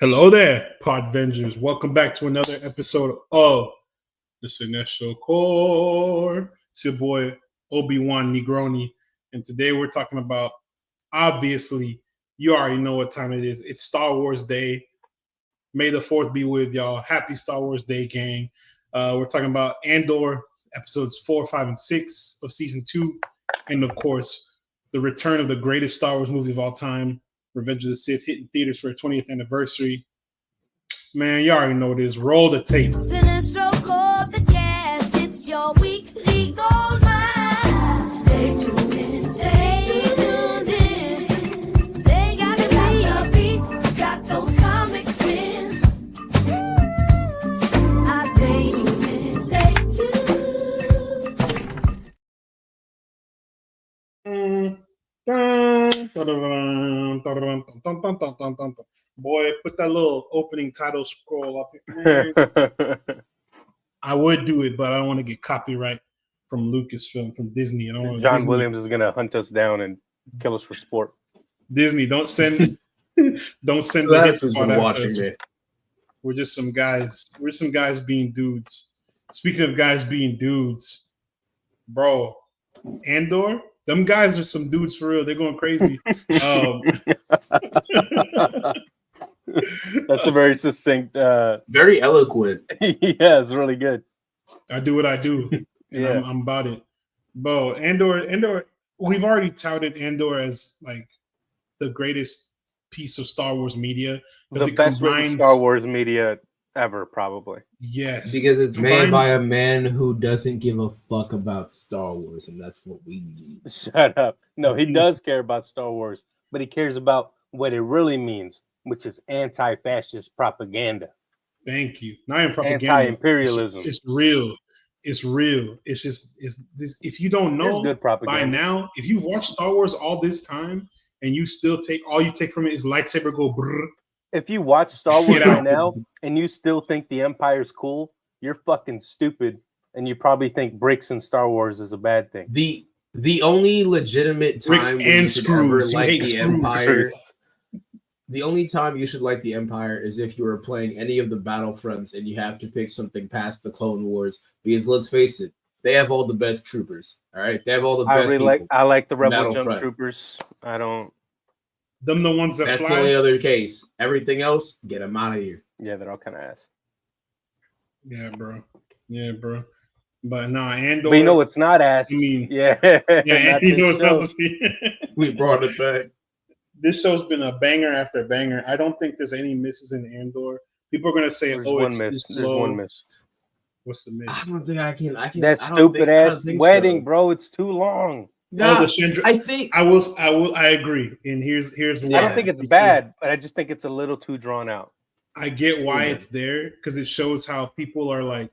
Hello there, Podvengers. Welcome back to another episode of the Cinestro Core. It's your boy Obi-Wan Negroni, and today we're talking about, obviously, you already know what time it is. It's Star Wars Day. May the 4th be with y'all. Happy Star Wars Day, gang. We're talking about Andor, episodes 4, 5, and 6 of season 2, and of course, the return of the greatest Star Wars movie of all time, Revenge of the Sith, hitting theaters for a 20th anniversary. Man, you already know what it is. Roll the tape. Cinestro call the cast. It's your weekly gold mine. Stay tuned in. Stay tuned in. They got the beats, got those comic spins. I stay tuned in. Stay Boy, put that little opening title scroll up here. Man, I would do it, but I don't want to get copyright from Lucasfilm, from Disney. I don't want John Disney. Williams is gonna hunt us down and kill us for sport. Disney, don't send don't send So the hit that's who's squad been after watching us. me. We're just some guys. We're some guys being dudes. Speaking of guys being dudes, bro, Andor, them guys are some dudes for real. They're going crazy. That's a very succinct. Very eloquent. Yeah, it's really good. I do what I do, and Yeah, I'm about it, bro. Andor. We've already touted Andor as like the greatest piece of Star Wars media because the it best written combines Star Wars media ever, probably. Yes, Because it's made by combines- a man who doesn't give a fuck about Star Wars, and that's what we need. Shut up. No, he does care about Star Wars, but he cares about what it really means, which is anti-fascist propaganda, Thank you. Not even propaganda. anti-imperialism. It's real. It's real. It's just it's this. If you don't There's know good by propaganda. now, if you've watched Star Wars all this time and you still take all you take from it is lightsaber go brrr. If you watch Star Wars Get out. right now and you still think the Empire's cool, you're fucking stupid, and you probably think bricks in Star Wars is a bad thing. The only legitimate time Bricks when and you should ever screws. You like hate the screws. Empire. The only time you should like the Empire is if you were playing any of the Battlefronts and you have to pick something past the Clone Wars. Because let's face it, they have all the best troopers. All right, they have all the I best. really people. like the Rebel Jump Battlefront. Troopers. I don't. Them the ones that That's the fly. only other case. Everything else, get them out of here. Yeah, they're all kind of ass. Yeah, bro. Yeah, bro. But nah, Andor. But you know what's not ass? I mean- yeah, Yeah, not you know this what show. else? We brought it back. This show's been a banger after banger. I don't think there's any misses in Andor. People are gonna say, There's "Oh, one it's miss. too There's slow." one miss. What's the I miss? don't think I can. That I don't stupid think- I don't ass think wedding, so. bro. It's too long. Nah, the Chandra- I think I agree. And here's Yeah. why. I don't think it's Because bad, but I just think it's a little too drawn out. I get why Yeah. it's there because it shows how people are like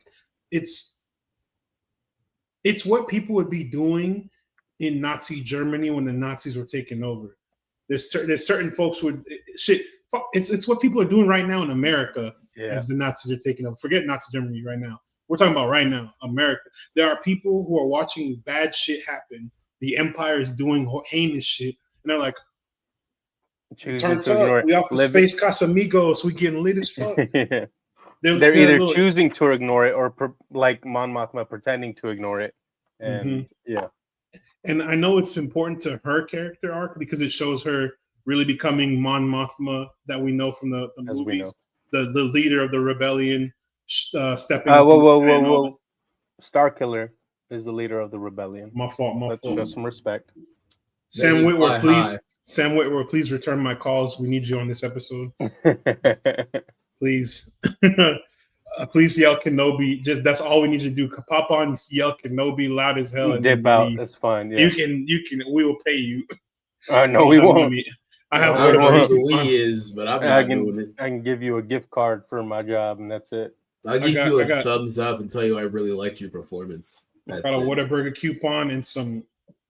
it's what people would be doing in Nazi Germany when the Nazis were taking over. There's certain folks would shit. It's what people are doing right now in America Yeah, as the Nazis are taking over. Forget Nazi Germany right now. We're talking about right now, America. There are people who are watching bad shit happen. The Empire is doing heinous shit, and they're like, choosing "Turns to ignore up, we off the Live- space Casamigos. We getting lit as fuck." it. They're They're still either little- choosing to ignore it or like Mon Mothma pretending to ignore it. And Mhm. yeah, And I know it's important to her character arc because it shows her really becoming Mon Mothma that we know from the As we movies, the leader of the rebellion, stepping whoa, up. and whoa, saying, whoa, "Oh, whoa! Starkiller is the leader of the rebellion. My fault, my Let's show fault. some respect. Sam Let me Whitwer, fly please. high. Sam Whitwer, please return my calls. We need you on this episode, please. Please yell Kenobi. Just that's all we need you to do. Pop on, yell Kenobi loud as hell, and Dip then out. leave. That's fine. Yeah. You can. We will pay you. No, we have won't. money. I have No, I don't know whatever who the coupons. we is, but I'm I not can doing it. I can give you a gift card for my job, and that's it. I'll give you I a got- thumbs up and tell you I really liked your performance. I That's got a it. Whataburger coupon and some.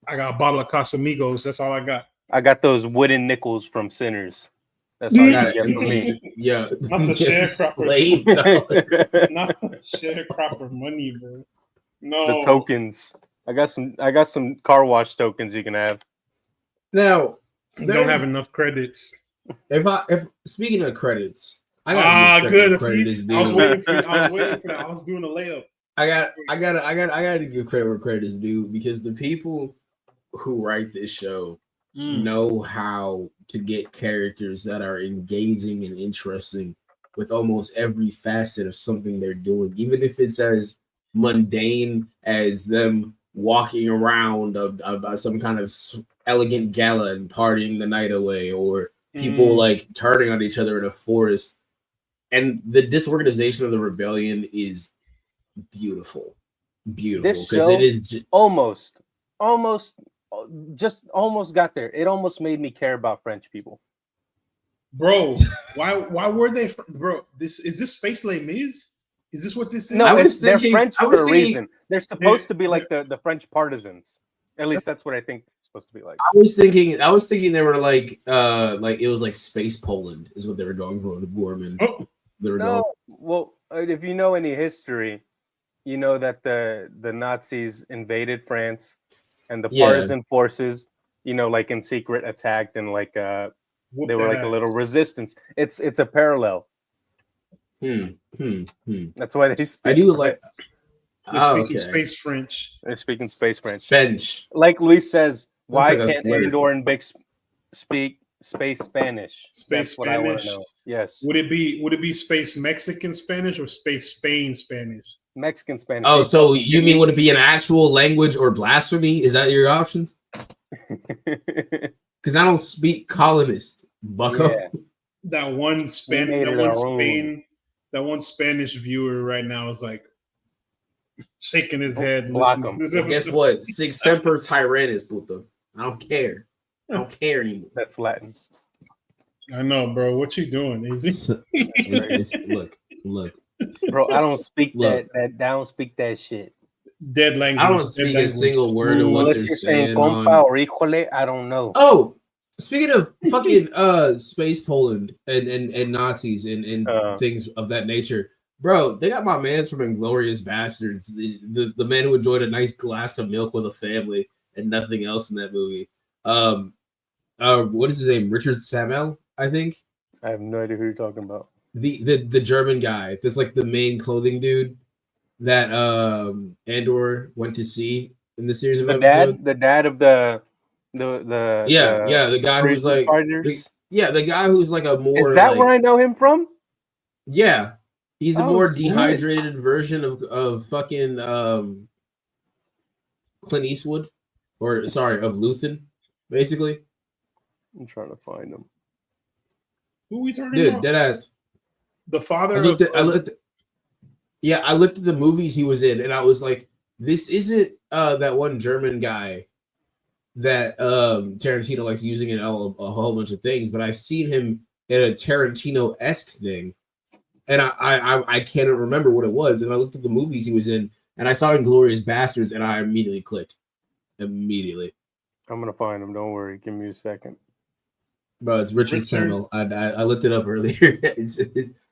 I got a bottle of Casamigos. That's all I got. I got those wooden nickels from Sinners. That's You all you Got can it. get from me. Yeah, Not the sharecropper. slave dollar. Not sharecropper money, bro. The No tokens. I got some car wash tokens you can have. Now, don't have enough credits. if speaking of credits, Good. Credit See, is I was due. waiting for that. I was doing a layup. I gotta give credit where credit is due because the people who write this show know how to get characters that are engaging and interesting with almost every facet of something they're doing, even if it's as mundane as them walking around some kind of elegant gala and partying the night away, or people like turning on each other in a forest. And the disorganization of the rebellion is beautiful This because show it is almost got there. It almost made me care about French people. Bro, why were they, bro? Is this Space Les Mis? Is this what this is? No, they're thinking- French I for was a thinking- reason. They're supposed to be like the French partisans. At least that's what I think they're supposed to be like. I was thinking they were like it was like Space Poland is what they were going for, the Borman. Oh. They were No, going. well, if you know any history, you know that the Nazis invaded France, and the Yeah. partisan forces, like in secret, attacked, and like they were like a little resistance. It's a parallel. That's why they speak. I do like. They're speaking space French. They're speaking space French. French. Like Luis says, why like a can't slur. Andor and Bix speak space Spanish? Space That's what I want Spanish? to know. Yes, Would it be space Mexican Spanish or space Spain Spanish? Mexican Spanish. Oh, so you mean would it be an actual language or blasphemy? Is that your options? Because I don't speak colonist, bucko. Yeah. That one made it our own. That one Spanish viewer right now is like shaking his head. Block listening to him. this Well, guess episode. what? Sig semper tyrannis, puto. I don't care. I don't care anymore. That's Latin. I know, bro. What you doing? Is Look. Bro, I don't speak Look. that. I don't speak that shit. dead language? I don't dead speak a language. single word of what Unless they're you're saying saying. compa or híjole, I don't know. Oh, speaking of fucking Space Poland and Nazis and things of that nature, bro, they got my man's from Inglourious Bastards, the man who enjoyed a nice glass of milk with a family and nothing else in that movie. What is his name? Richard Sammel, I think. I have no idea who you're talking about. The German guy that's like the main clothing dude that Andor went to see in the series of episodes. The dad of the the guy who's like the guy who's like a more is that where I know him from? Yeah, he's a more shit. dehydrated version of fucking Clint Eastwood, of Luthen, basically. I'm trying to find him. Who are we talking Dude, about? dead ass. The father. I looked at the movies he was in, and I was like, this isn't that one German guy that Tarantino likes using in a whole bunch of things, but I've seen him in a Tarantino-esque thing, and I can't remember what it was. And I looked at the movies he was in, and I saw Inglourious Bastards, and I immediately clicked. Immediately. I'm gonna find him. Don't worry. Give me a second. Bro, it's Richard Sammel. I looked it up earlier.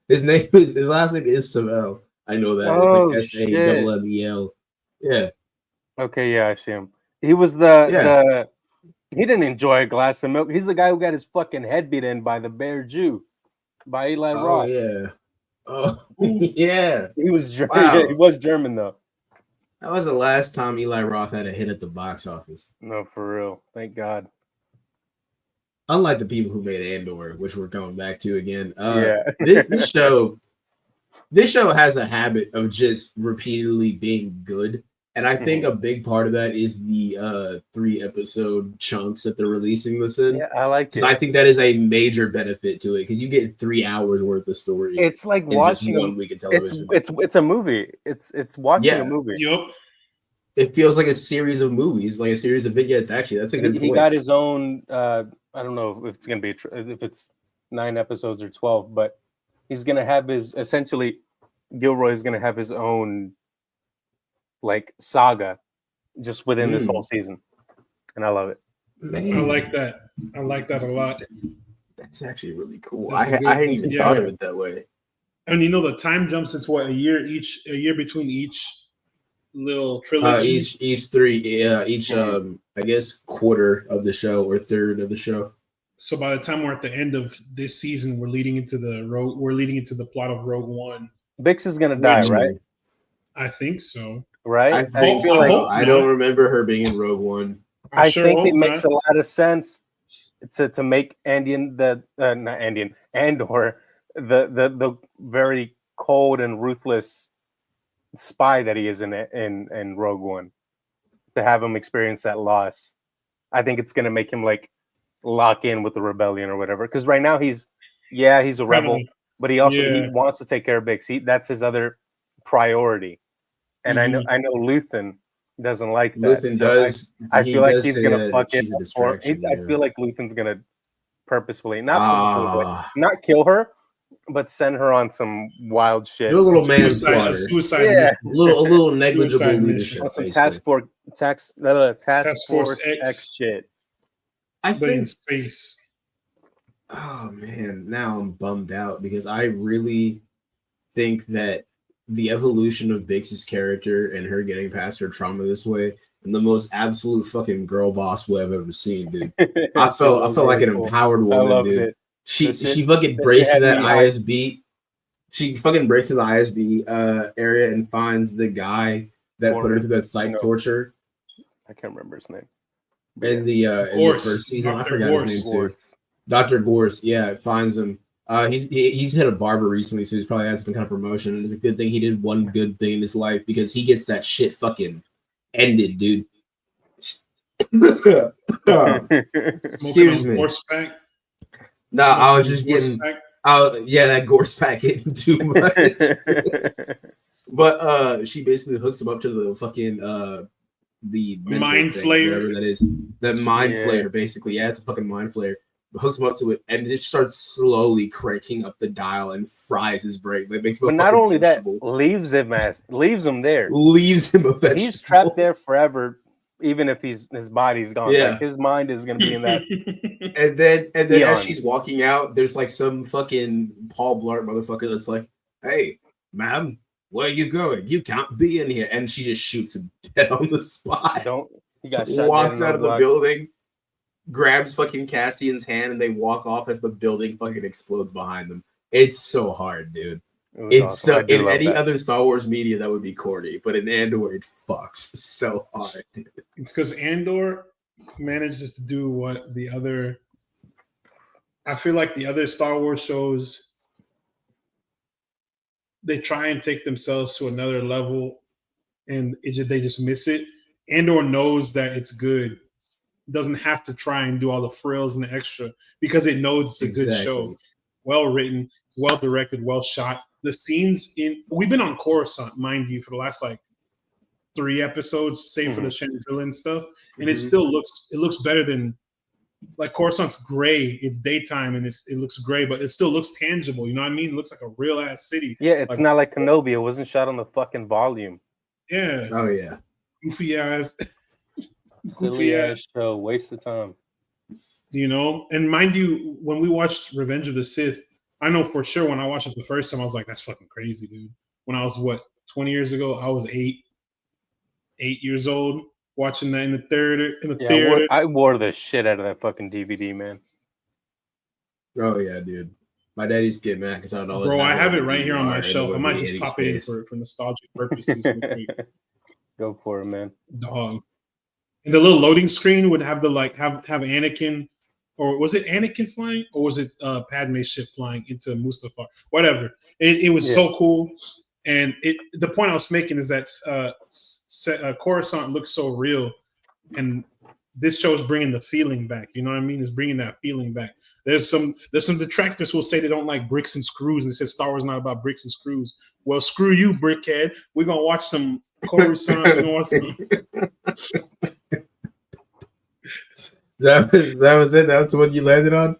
His last name is Sammel. I know that. Oh, it's like SAMMEL. Yeah. Okay, yeah, I see him. He was the he didn't enjoy a glass of milk. He's the guy who got his fucking head beat in by the Bear Jew, by Eli Roth. Yeah. Oh yeah. He was German. Wow. Yeah, he was German though. That was the last time Eli Roth had a hit at the box office. No, for real. Thank God. Unlike the people who made Andor, which we're going back to again. This show has a habit of just repeatedly being good. And I think a big part of that is the 3 episode chunks that they're releasing this in. Yeah, I like it. Because I think that is a major benefit to it, because you get 3 hours worth of story. It's like in watching just 1 week of television. It's a movie. It's watching a movie. Yup. It feels like a series of movies, like a series of vignettes. Actually, that's a good point. He got his own. I don't know if it's gonna be if it's 9 episodes or 12, but he's gonna have his essentially. Gilroy is gonna have his own like saga just within this whole season, and I love it. I like that. I like that a lot. That's actually really cool. That's I hadn't even thought of it that way. And you know the time jumps. It's what, a year between each little trilogy. Each 3, I guess quarter of the show or third of the show. So by the time we're at the end of this season, we're leading into the plot of Rogue One. Bix is gonna die, Which- right? I think so. Right? I think feel so. like hope I not. don't remember her being in Rogue One. I sure think hope it makes not. a lot of sense to make Andor the very cold and ruthless spy that he is in Rogue One, to have him experience that loss. I think it's gonna make him like lock in with the rebellion or whatever. Because right now he's a rebel, but he wants to take care of Bix. That's his other priority. And I know Luthen doesn't like that. Luthen So does. I he feel like does he's say gonna that fuck it she's a up distraction. I feel like Luthen's gonna purposefully, not Ah. not kill her, but send her on some wild shit. Do a little A manslaughter. suicide Yeah. mission. A little negligible Suicide leadership. On some basically. task Task Force force X shit. I But in think. space. Oh man, now I'm bummed out because I really think that the evolution of Bix's character and her getting past her trauma this way, and the most absolute fucking girl boss way I've ever seen, dude. I felt like an empowered I woman, loved dude. it. She That shit- fucking that breaks shit into had that me hyped. ISB. She fucking breaks into the ISB area and finds the guy that put her Warner? through that psych No. torture I can't remember his name. in the Gorse, first season. I Dr. forgot Gorse. his name too. Gorse. Dr. Gorse, yeah, finds him. He's hit a barber recently, so he's probably had some kind of promotion. And it's a good thing he did one good thing in his life because he gets that shit fucking ended, dude. Excuse me. Horseback. No, I was just getting. That Gorse pack hitting too much. But she basically hooks him up to the fucking the Mind thing, flayer. whatever that is. The mind Yeah. flayer, basically. Yeah, it's a fucking mind flayer. But hooks him up to it and it just starts slowly cranking up the dial and fries his brain. It makes him a But not fucking only that, vegetable. leaves him there. Leaves him a vegetable. He's trapped there forever, even if his body's gone. Yeah. Like, his mind is gonna be in that. And then as Eons. she's walking out, there's like some fucking Paul Blart motherfucker that's like, "Hey, ma'am, where are you going? You can't be in here." And she just shoots him dead on the spot. He got shot. Walks dead in out of the block. building, grabs fucking Cassian's hand, and they walk off as the building fucking explodes behind them. It's so hard, dude. It was It's awesome. so I do in love any that. other Star Wars media that would be corny, but in Andor it fucks so hard, dude. It's because Andor manages to do what the other. I feel like the other Star Wars shows, they try and take themselves to another level, and they just miss it. Andor knows that it's good. Doesn't have to try and do all the frills and the extra because it knows it's a good show. Exactly. Well written, well directed, well shot. The scenes we've been on Coruscant, mind you, for the last like 3 episodes, save for the Chandrila and stuff, and it still looks better than, like, Coruscant's gray. It's daytime and it looks gray, but it still looks tangible. You know what I mean? It looks like a real ass city. Yeah, it's like, not like Kenobi. It wasn't shot on the fucking volume. Yeah, Oh yeah. goofy ass, Silly ass show, waste of time. you know. And mind you, when we watched Revenge of the Sith, I know for sure when I watched it the first time, I was like, "That's fucking crazy, dude." When I was 20 years ago, I was 8 years old watching that in the theater. I wore the shit out of that fucking DVD, man. Oh yeah, dude. My dad used to get mad because I'd always. Bro, I have it a right here on my DVR shelf. I and it might would be just hitting pop it in space. for nostalgic purposes. real quick. Go for it, man. Dog. And the little loading screen would have have Anakin, or was it Anakin flying, or was it Padme's ship flying into Mustafar? Whatever. It was so cool. And the point I was making is that Coruscant looks so real, and this show is bringing the feeling back. You know what I mean? It's bringing that feeling back. There's some detractors who will say they don't like bricks and screws, and they said Star Wars is not about bricks and screws. Well, screw you, brickhead. We're gonna watch some Coruscant. We're gonna watch some. That was it. That's what you landed on.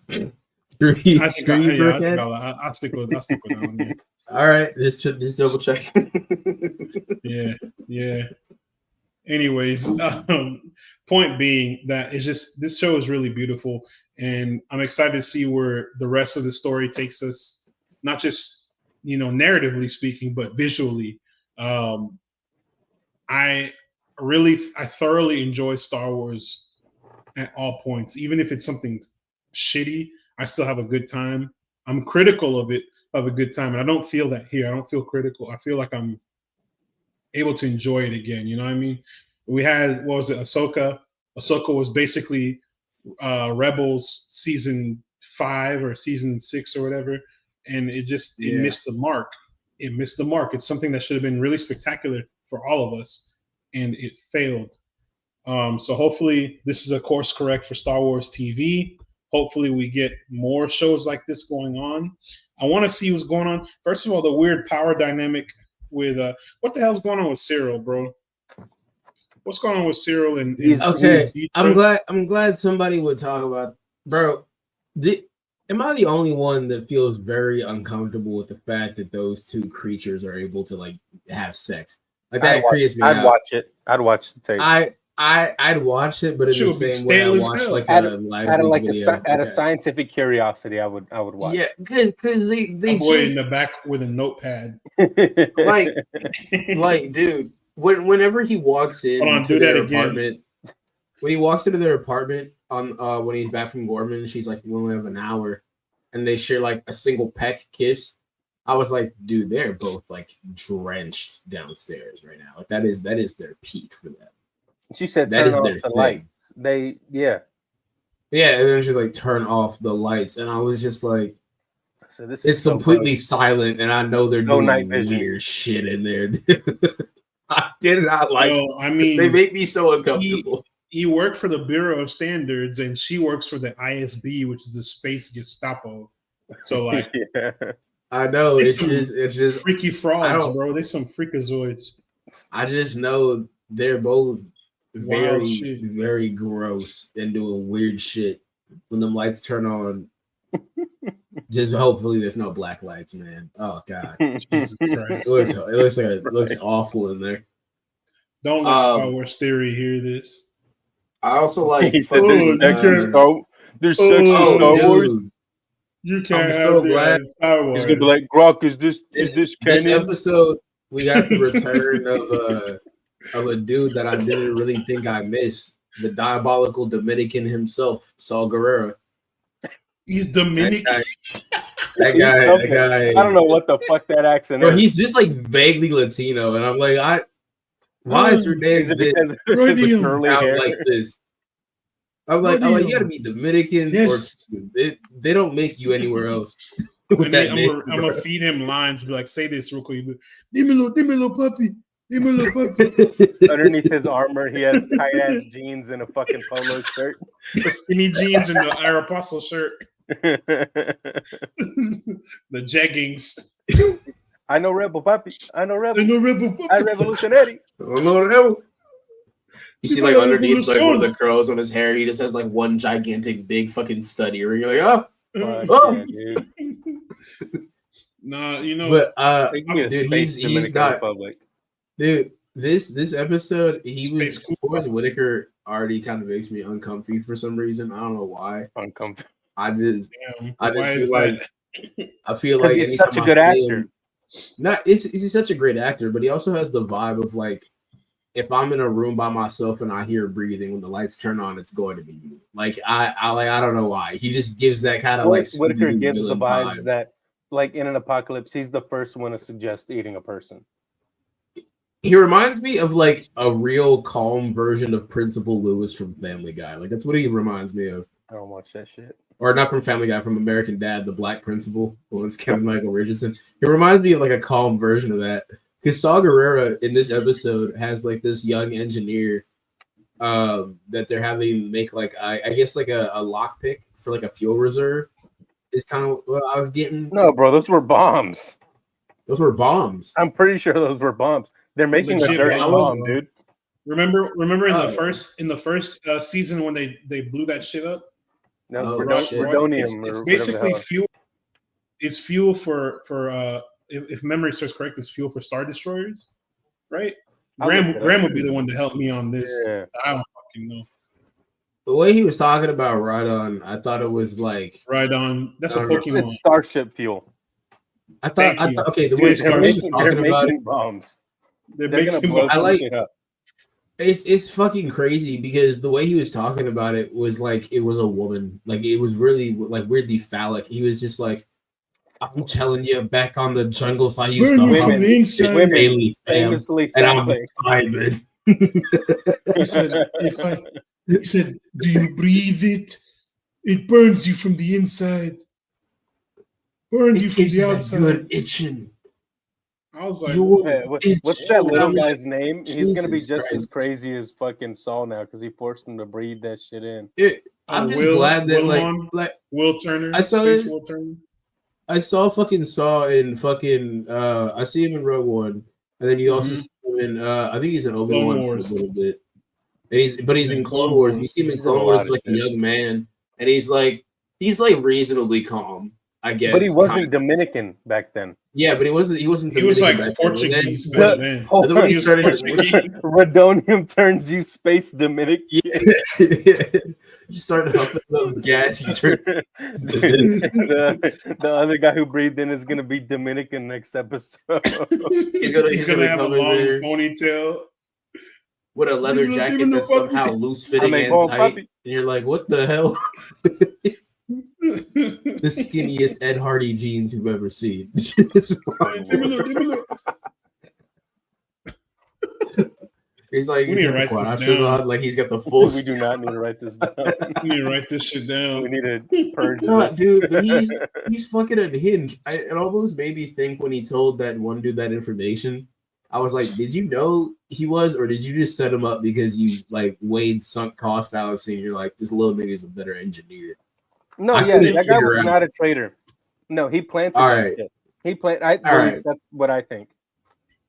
Screw you, I'll stick with that one. Yeah. All right, just double check. Yeah. Anyways, point being that it's just, this show is really beautiful, and I'm excited to see where the rest of the story takes us. Not just, narratively speaking, but visually. I thoroughly enjoy Star Wars at all points, even if it's something shitty, I still have a good time. I'm critical of it, of a good time, and I don't feel that here. I don't feel critical. I feel like I'm able to enjoy it again. You know what I mean? We had, what was it, Ahsoka? Ahsoka was basically Rebels season 5 or season 6 or whatever, and it missed the mark. It missed the mark. It's something that should have been really spectacular for all of us, and it failed. So hopefully this is a course correct for Star Wars TV. Hopefully we get more shows like this going on. I want to see what's going on. First of all, the weird power dynamic with what the hell's going on with Cyril, bro? What's going on with Cyril and okay? I'm glad somebody would talk about, bro. Am I the only one that feels very uncomfortable with the fact that those two creatures are able to like have sex? Like that creates me out. I'd watch it. I'd watch the tape. I'd watch it, but in the same way I watch like a live video. Out of scientific curiosity, I would watch. Yeah, because they boy in the back with a notepad. like, dude, whenever he walks in to their apartment, when he walks into their apartment on when he's back from Gorman, she's like, "We only have an hour," and they share like a single peck kiss. I was like, dude, they're both like drenched downstairs right now. Like that is their peak for them. She said, "Turn off the lights." Yeah. And then she like turn off the lights, and I was just like, "So this is completely silent," and I know they're doing night weird shit in there. I did not like. I mean, they make me so uncomfortable. He worked for the Bureau of Standards, and she works for the ISB, which is the Space Gestapo. So like, I know it's just freaky frogs, bro. They some freakazoids. I just know they're both very gross and doing weird shit when the lights turn on. Just hopefully there's no black lights, man. Oh god, Jesus Christ! It looks awful in there. Don't let Star Wars Theory hear this. I also like. He said there's sex in Star Wars. You can't. I'm so glad. Star Wars. He's gonna be like, Grok, is this canon? This episode we got the return of a dude that I didn't really think I missed. The diabolical Dominican himself, Saul Guerrero. He's Dominican. That guy. I don't know what the fuck that accent is. He's just like vaguely Latino, and I'm like, why is your name out like this? I'm like, you gotta be Dominican, yes. Or they don't make you anywhere else. I'm gonna feed him lines. Be like, say this real quick. Dímelo, puppy. Underneath his armor, he has tight ass jeans and a fucking polo shirt. The skinny jeans and the Aeropostale shirt. The jeggings. I know rebel, papi. I know rebel. Papi. I revolutionary. I know rebel. You see, like underneath, like one of the curls on his hair, he just has like one gigantic, big fucking stud earring. You're like, yeah, dude. Nah, you know, but dude, he's not public. Dude, this episode, Forrest Whitaker already kind of makes me uncomfy for some reason. I don't know why. Uncomfy. I just feel like he's such a good actor. He's such a great actor, but he also has the vibe of like, if I'm in a room by myself and I hear breathing, when the lights turn on, it's going to be you. Like I don't know why. He just gives that kind of like. Whitaker gives the vibes that, like in an apocalypse, he's the first one to suggest eating a person. He reminds me of like a real calm version of Principal Lewis from Family Guy. Like that's what he reminds me of. I don't watch that shit. Or not from Family Guy, from American Dad, the black principal. Well, it's Kevin Michael Richardson. It reminds me of like a calm version of that. Because Saw Gerrera in this episode has like this young engineer that they're having make like I guess like a lockpick for like a fuel reserve. Is kind of what I was getting. No, bro, those were bombs. Those were bombs. I'm pretty sure those were bombs. They're making a dirty bomb, dude. Remember in the first season when they blew that shit up? That was Redonium. It's basically fuel. It's fuel for if memory serves correct, it's fuel for Star Destroyers, right? Graham would be the one to help me on this. Yeah. I don't fucking know. The way he was talking about Rhydon, I thought it was like Rhydon. That's a Pokemon. It's Starship fuel. I thought okay. The way he was talking about it, bombs. They're making blow shit up. It's fucking crazy because the way he was talking about it was like it was a woman. Like it was really like weirdly phallic. He was just like, I'm telling you, back on the jungle side, I used Burn to you huff from the inside. women, daily, fam, famously and I'm phallic. Simon. He said, he said, do you breathe it? It burns you from the inside. Burns you It from gives the you that outside. good itching. I was like, You Hey, what's itch. that And little I'm like, guy's name? He's gonna be Jesus just as Christ. crazy as fucking Saul now because he forced him to breathe that shit in. I'm just glad that like Will Turner. I saw Space it. Will Turner. I fucking Saw in fucking I see him in Rogue One, and then you also see him in I think he's in Obi-Wan for a Wars. little bit. And he's in Clone Clone Wars. You Wars. see him in He's in a Clone Wars lot as of like a shit. young man, and he's like reasonably calm, I guess. But he wasn't kind of. Dominican back then. Yeah, but he wasn't. He wasn't. He was like Dominican back then. And then- Portuguese back then. Hold when he He was started- Portuguese. Radonium turns you space Dominican. you start huffing up gas. You turn. the other guy who breathed in is gonna be Dominican next episode. He's gonna have a come in long there. ponytail. With a leather Give me jacket the that's puppy. somehow loose fitting I mean, and go on, tight, puppy. and you're like, "What the hell?" The skinniest Ed Hardy jeans you've ever seen. He's like, We need to write this down. like he's got the full. We do not need to write this down. You need to write this shit down. We need to purge God, this. dude, but he's fucking unhinged. It almost made me think when he told that one dude that information. I was like, did you know he was, or did you just set him up because you like weighed sunk cost fallacy and you're like, this little nigga is a better engineer? No, I yeah, couldn't that guy figure was out. not a traitor. No, he planted All that right. shit. He planted. At All least that's what I think.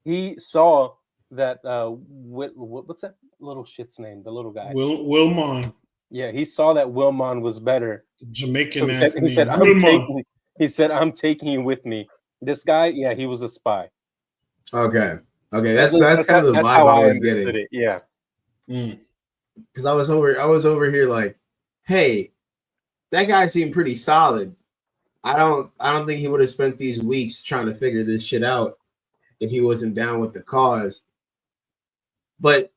He saw that. What's that little shit's name? The little guy. Wilmon, Yeah, he saw that Wilmon was better. Jamaican So ass he said, name. I'm Wilmon. taking. He said, "I'm taking you with me." This guy, yeah, he was a spy. Okay, At that's least kind of the that's vibe how I was understood getting. it. Yeah. Mm. Because I was over here like, hey, that guy seemed pretty solid. I don't think he would have spent these weeks trying to figure this shit out if he wasn't down with the cause. But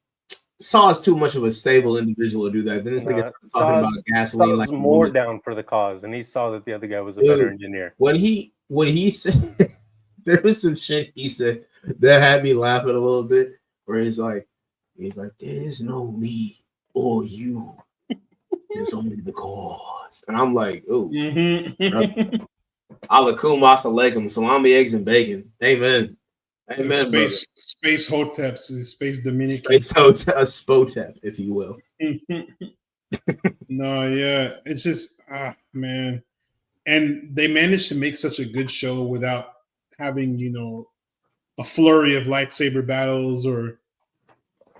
Saw's too much of a stable individual to do that. Then this nigga talking about gasoline Saw's like more down for the cause, and he saw that the other guy was a better engineer. when he said there was some shit he said that had me laughing a little bit. Where he's like, there's no me or you. There's only the cause. And I'm like, oh, Mhm. alakum masalegum, salami, eggs, and bacon. Amen. Amen. Space Hoteps, Space Dominican. Space hotel, a spotep, if you will. No, yeah, it's just man, and they managed to make such a good show without having a flurry of lightsaber battles or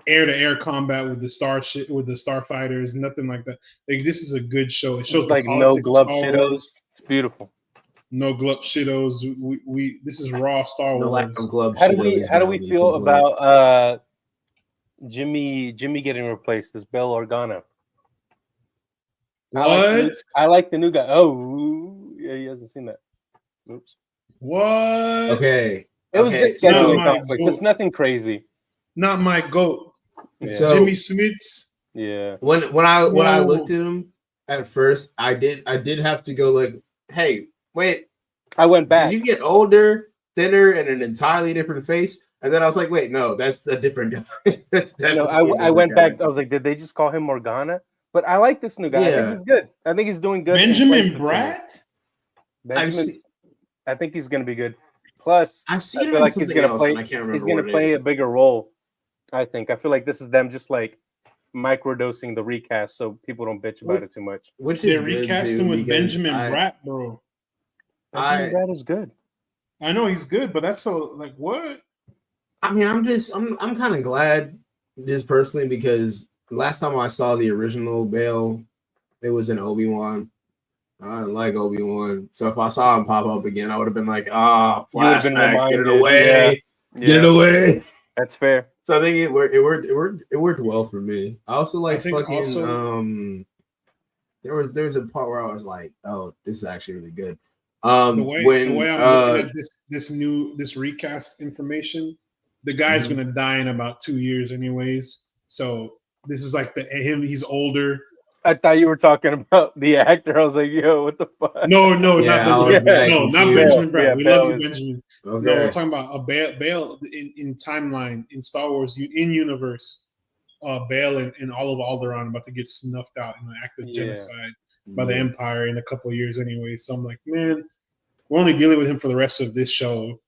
air-to-air combat with the starfighters, nothing like that. Like, this is a good show. It shows It's like the no politics of glove Star shittos. Wars. It's beautiful. No glove shittos. We this is raw Star No lack Wars. of gloves. How do we feel about Jimmy getting replaced as Bail Organa? What? I like the new guy. Oh, yeah, he hasn't seen that. Oops. What? Okay. It was just scheduling my conflicts. goat. It's nothing crazy. Not my goat. Yeah. So Jimmy Smits. Yeah. when I No. looked at him at first, I did have to go like, hey, wait, I went back. did you get older, thinner, and an entirely different face? And then I was like, wait, no, that's a different guy. That's I know. definitely a I went different back. I was like, did they just call him Morgana? But I like this new guy. I Yeah. think he's good. I think he's doing good. in Benjamin place of Jimmy. Bratt? Benjamin, I think he's going to be good. Plus, I've I seen him feel in like he's something going to else, play. and I can't remember He's going what to it play is. a bigger role. I think. I feel like this is them just like microdosing the recast, so people don't bitch about it too much. Which They is good recast too, him with because Benjamin Bratt, bro. Benjamin Bratt is good. I know he's good, but that's so like what? I mean, I'm kind of glad just personally because last time I saw the original Bail, it was in Obi-Wan. I didn't like Obi-Wan, so if I saw him pop up again, I would have been like, "Ah, You would've been flashbacks, get it reminded, away, Yeah, get it away." that's fair. So I think it worked well for me. I also like think fucking also- there was a part where I was like, "Oh, this is actually really good." The way I'm looking at this recast information, the guy's Mhm. gonna die in about 2 years anyways. So this is like he's older. I thought you were talking about the actor. I was like, yo, what the fuck? No, Yeah, not I Benjamin. was mad No, not confused. Benjamin Bratt. Yeah, We Bale love you, is- Benjamin. Okay. No, we're talking about a Bale in timeline in Star Wars in universe. Bale and all of Alderaan about to get snuffed out in an act of Yeah. genocide by the Empire in a couple of years anyway. So I'm like, man, we're only dealing with him for the rest of this show.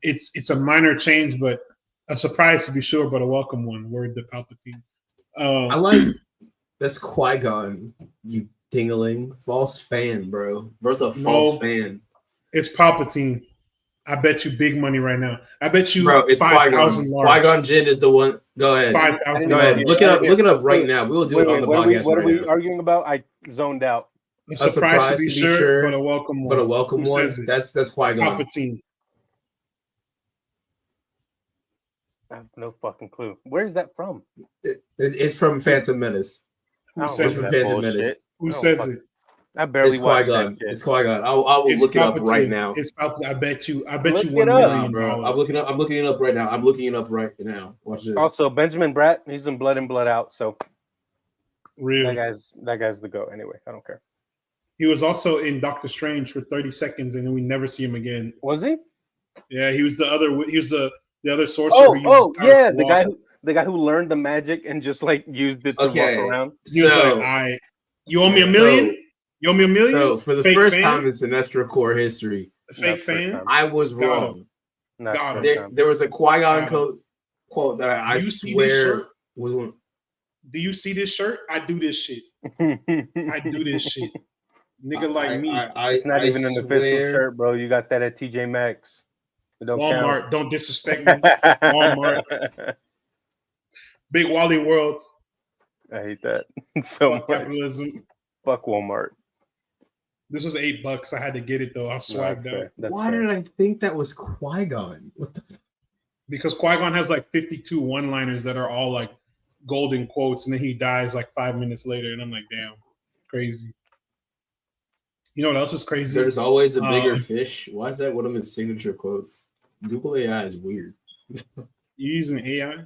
It's a minor change, but a surprise to be sure, but a welcome one. Word to Palpatine. I like that's Qui-Gon, you dingling. False fan, bro. Bro's a false fan. It's Palpatine. I bet you big money right now. I bet you Bro, it's 5,000 Qui-Gon. large. Qui-Gon Jinn is the one. Go ahead. 5,000 Go ahead. large. Look it up. Look it up right Wait, now. We'll do it on the what podcast are right we now. arguing about? I zoned out. A surprise to be sure, but a welcome one. But a welcome Who one. says it? That's Qui-Gon. Palpatine. I have no fucking clue. Where's that from? It's from Phantom Menace. Who I don't says know it? that Phantom bullshit. Menace. Who Oh, says fuck. it? I barely It's watched that Qui-Gon. shit. It's Qui-Gon. I will It's look it up Palpatine. right now. It's Palpatine. I bet you Look $1 it up. million. Bro, I'm looking it up right now. I'm looking it up right now. Watch this. Also, Benjamin Bratt, he's in Blood and Blood Out, so Real. that guy's the go. Anyway, I don't care. He was also in Doctor Strange for 30 seconds, and then we never see him again. Was he? Yeah, he was the other. He was the other sorcerer. who uses powers Yeah, to the guy who learned the magic and just like used it to Okay. walk around. He was So- like, you owe me $1 million? You owe me $1 million? So for the Fake first fan? time in Sinestro core history, Fake Not first fan? time. I was Got him. wrong. Not Got first him. time. There was a Qui-Gon Got quote that I Do you see this swear shirt? was one. Do you see this shirt? I do this shit. I do this shit. Nigga like me. It's not even an official shirt, bro. You got that at TJ Maxx. It don't Walmart, don't disrespect me. Walmart. count. Big Wally World. I hate that so Fuck much. capitalism. Fuck Walmart. This was $8. I had to get it though. I No, swagged that's out. fair. That's Why fair. did I think that was Qui-Gon? What the? Because Qui-Gon has like 52 one-liners that are all like golden quotes, and then he dies like 5 minutes later, and I'm like, damn, crazy. You know what else is crazy? There's always a bigger Um, fish. Why is that one of his signature quotes? Google AI is weird. You using AI?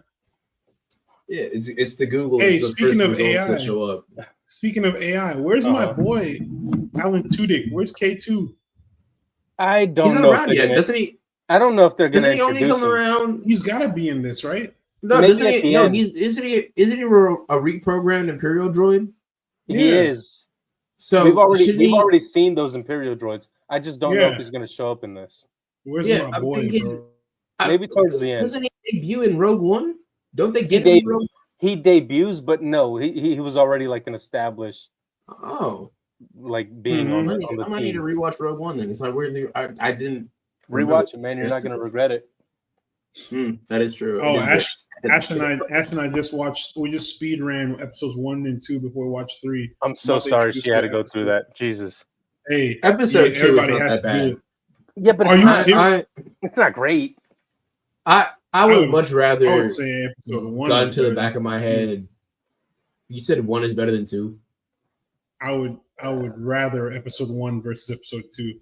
Yeah, it's the Google. Hey, it's the speaking first of results AI. that show up. Speaking of AI, where's my Uh-huh. boy Alan Tudyk? Where's K2? I He's don't not know. If around they're yet, gonna, doesn't he? I don't know if they're going Doesn't to he only introduce come him. around? He's got to be in this, right? No, Maybe doesn't at he? the No, end. isn't he a reprogrammed Imperial droid? He Yeah. is. So we've shouldn't he- already seen those Imperial droids. I just don't know Yeah. if he's going to show up in this. Where's Yeah, my I'm boy, thinking- bro? Maybe towards the end. Doesn't he debut in Rogue One? Don't they get He him in Rogue? He debuts, but no, he was already like an established, Oh, like being Mhm. on I the might need to team. rewatch Rogue One then. It's like weirdly, I didn't Rewatch it, man. You're not going to regret it. That is true. Oh, It is Ash and I just watched. We just speed ran episodes 1 and 2 before we watched 3. I'm so About to sorry introduce she had to the go through that. Jesus. Hey, Episode 2 is everybody not has that to do bad. it. Yeah, but Are it's you not, serious? it's not great. I I would would- much I rather would say episode 1. gun was to the better. back of my head. You said 1 is better than 2. I would rather episode 1 versus episode 2.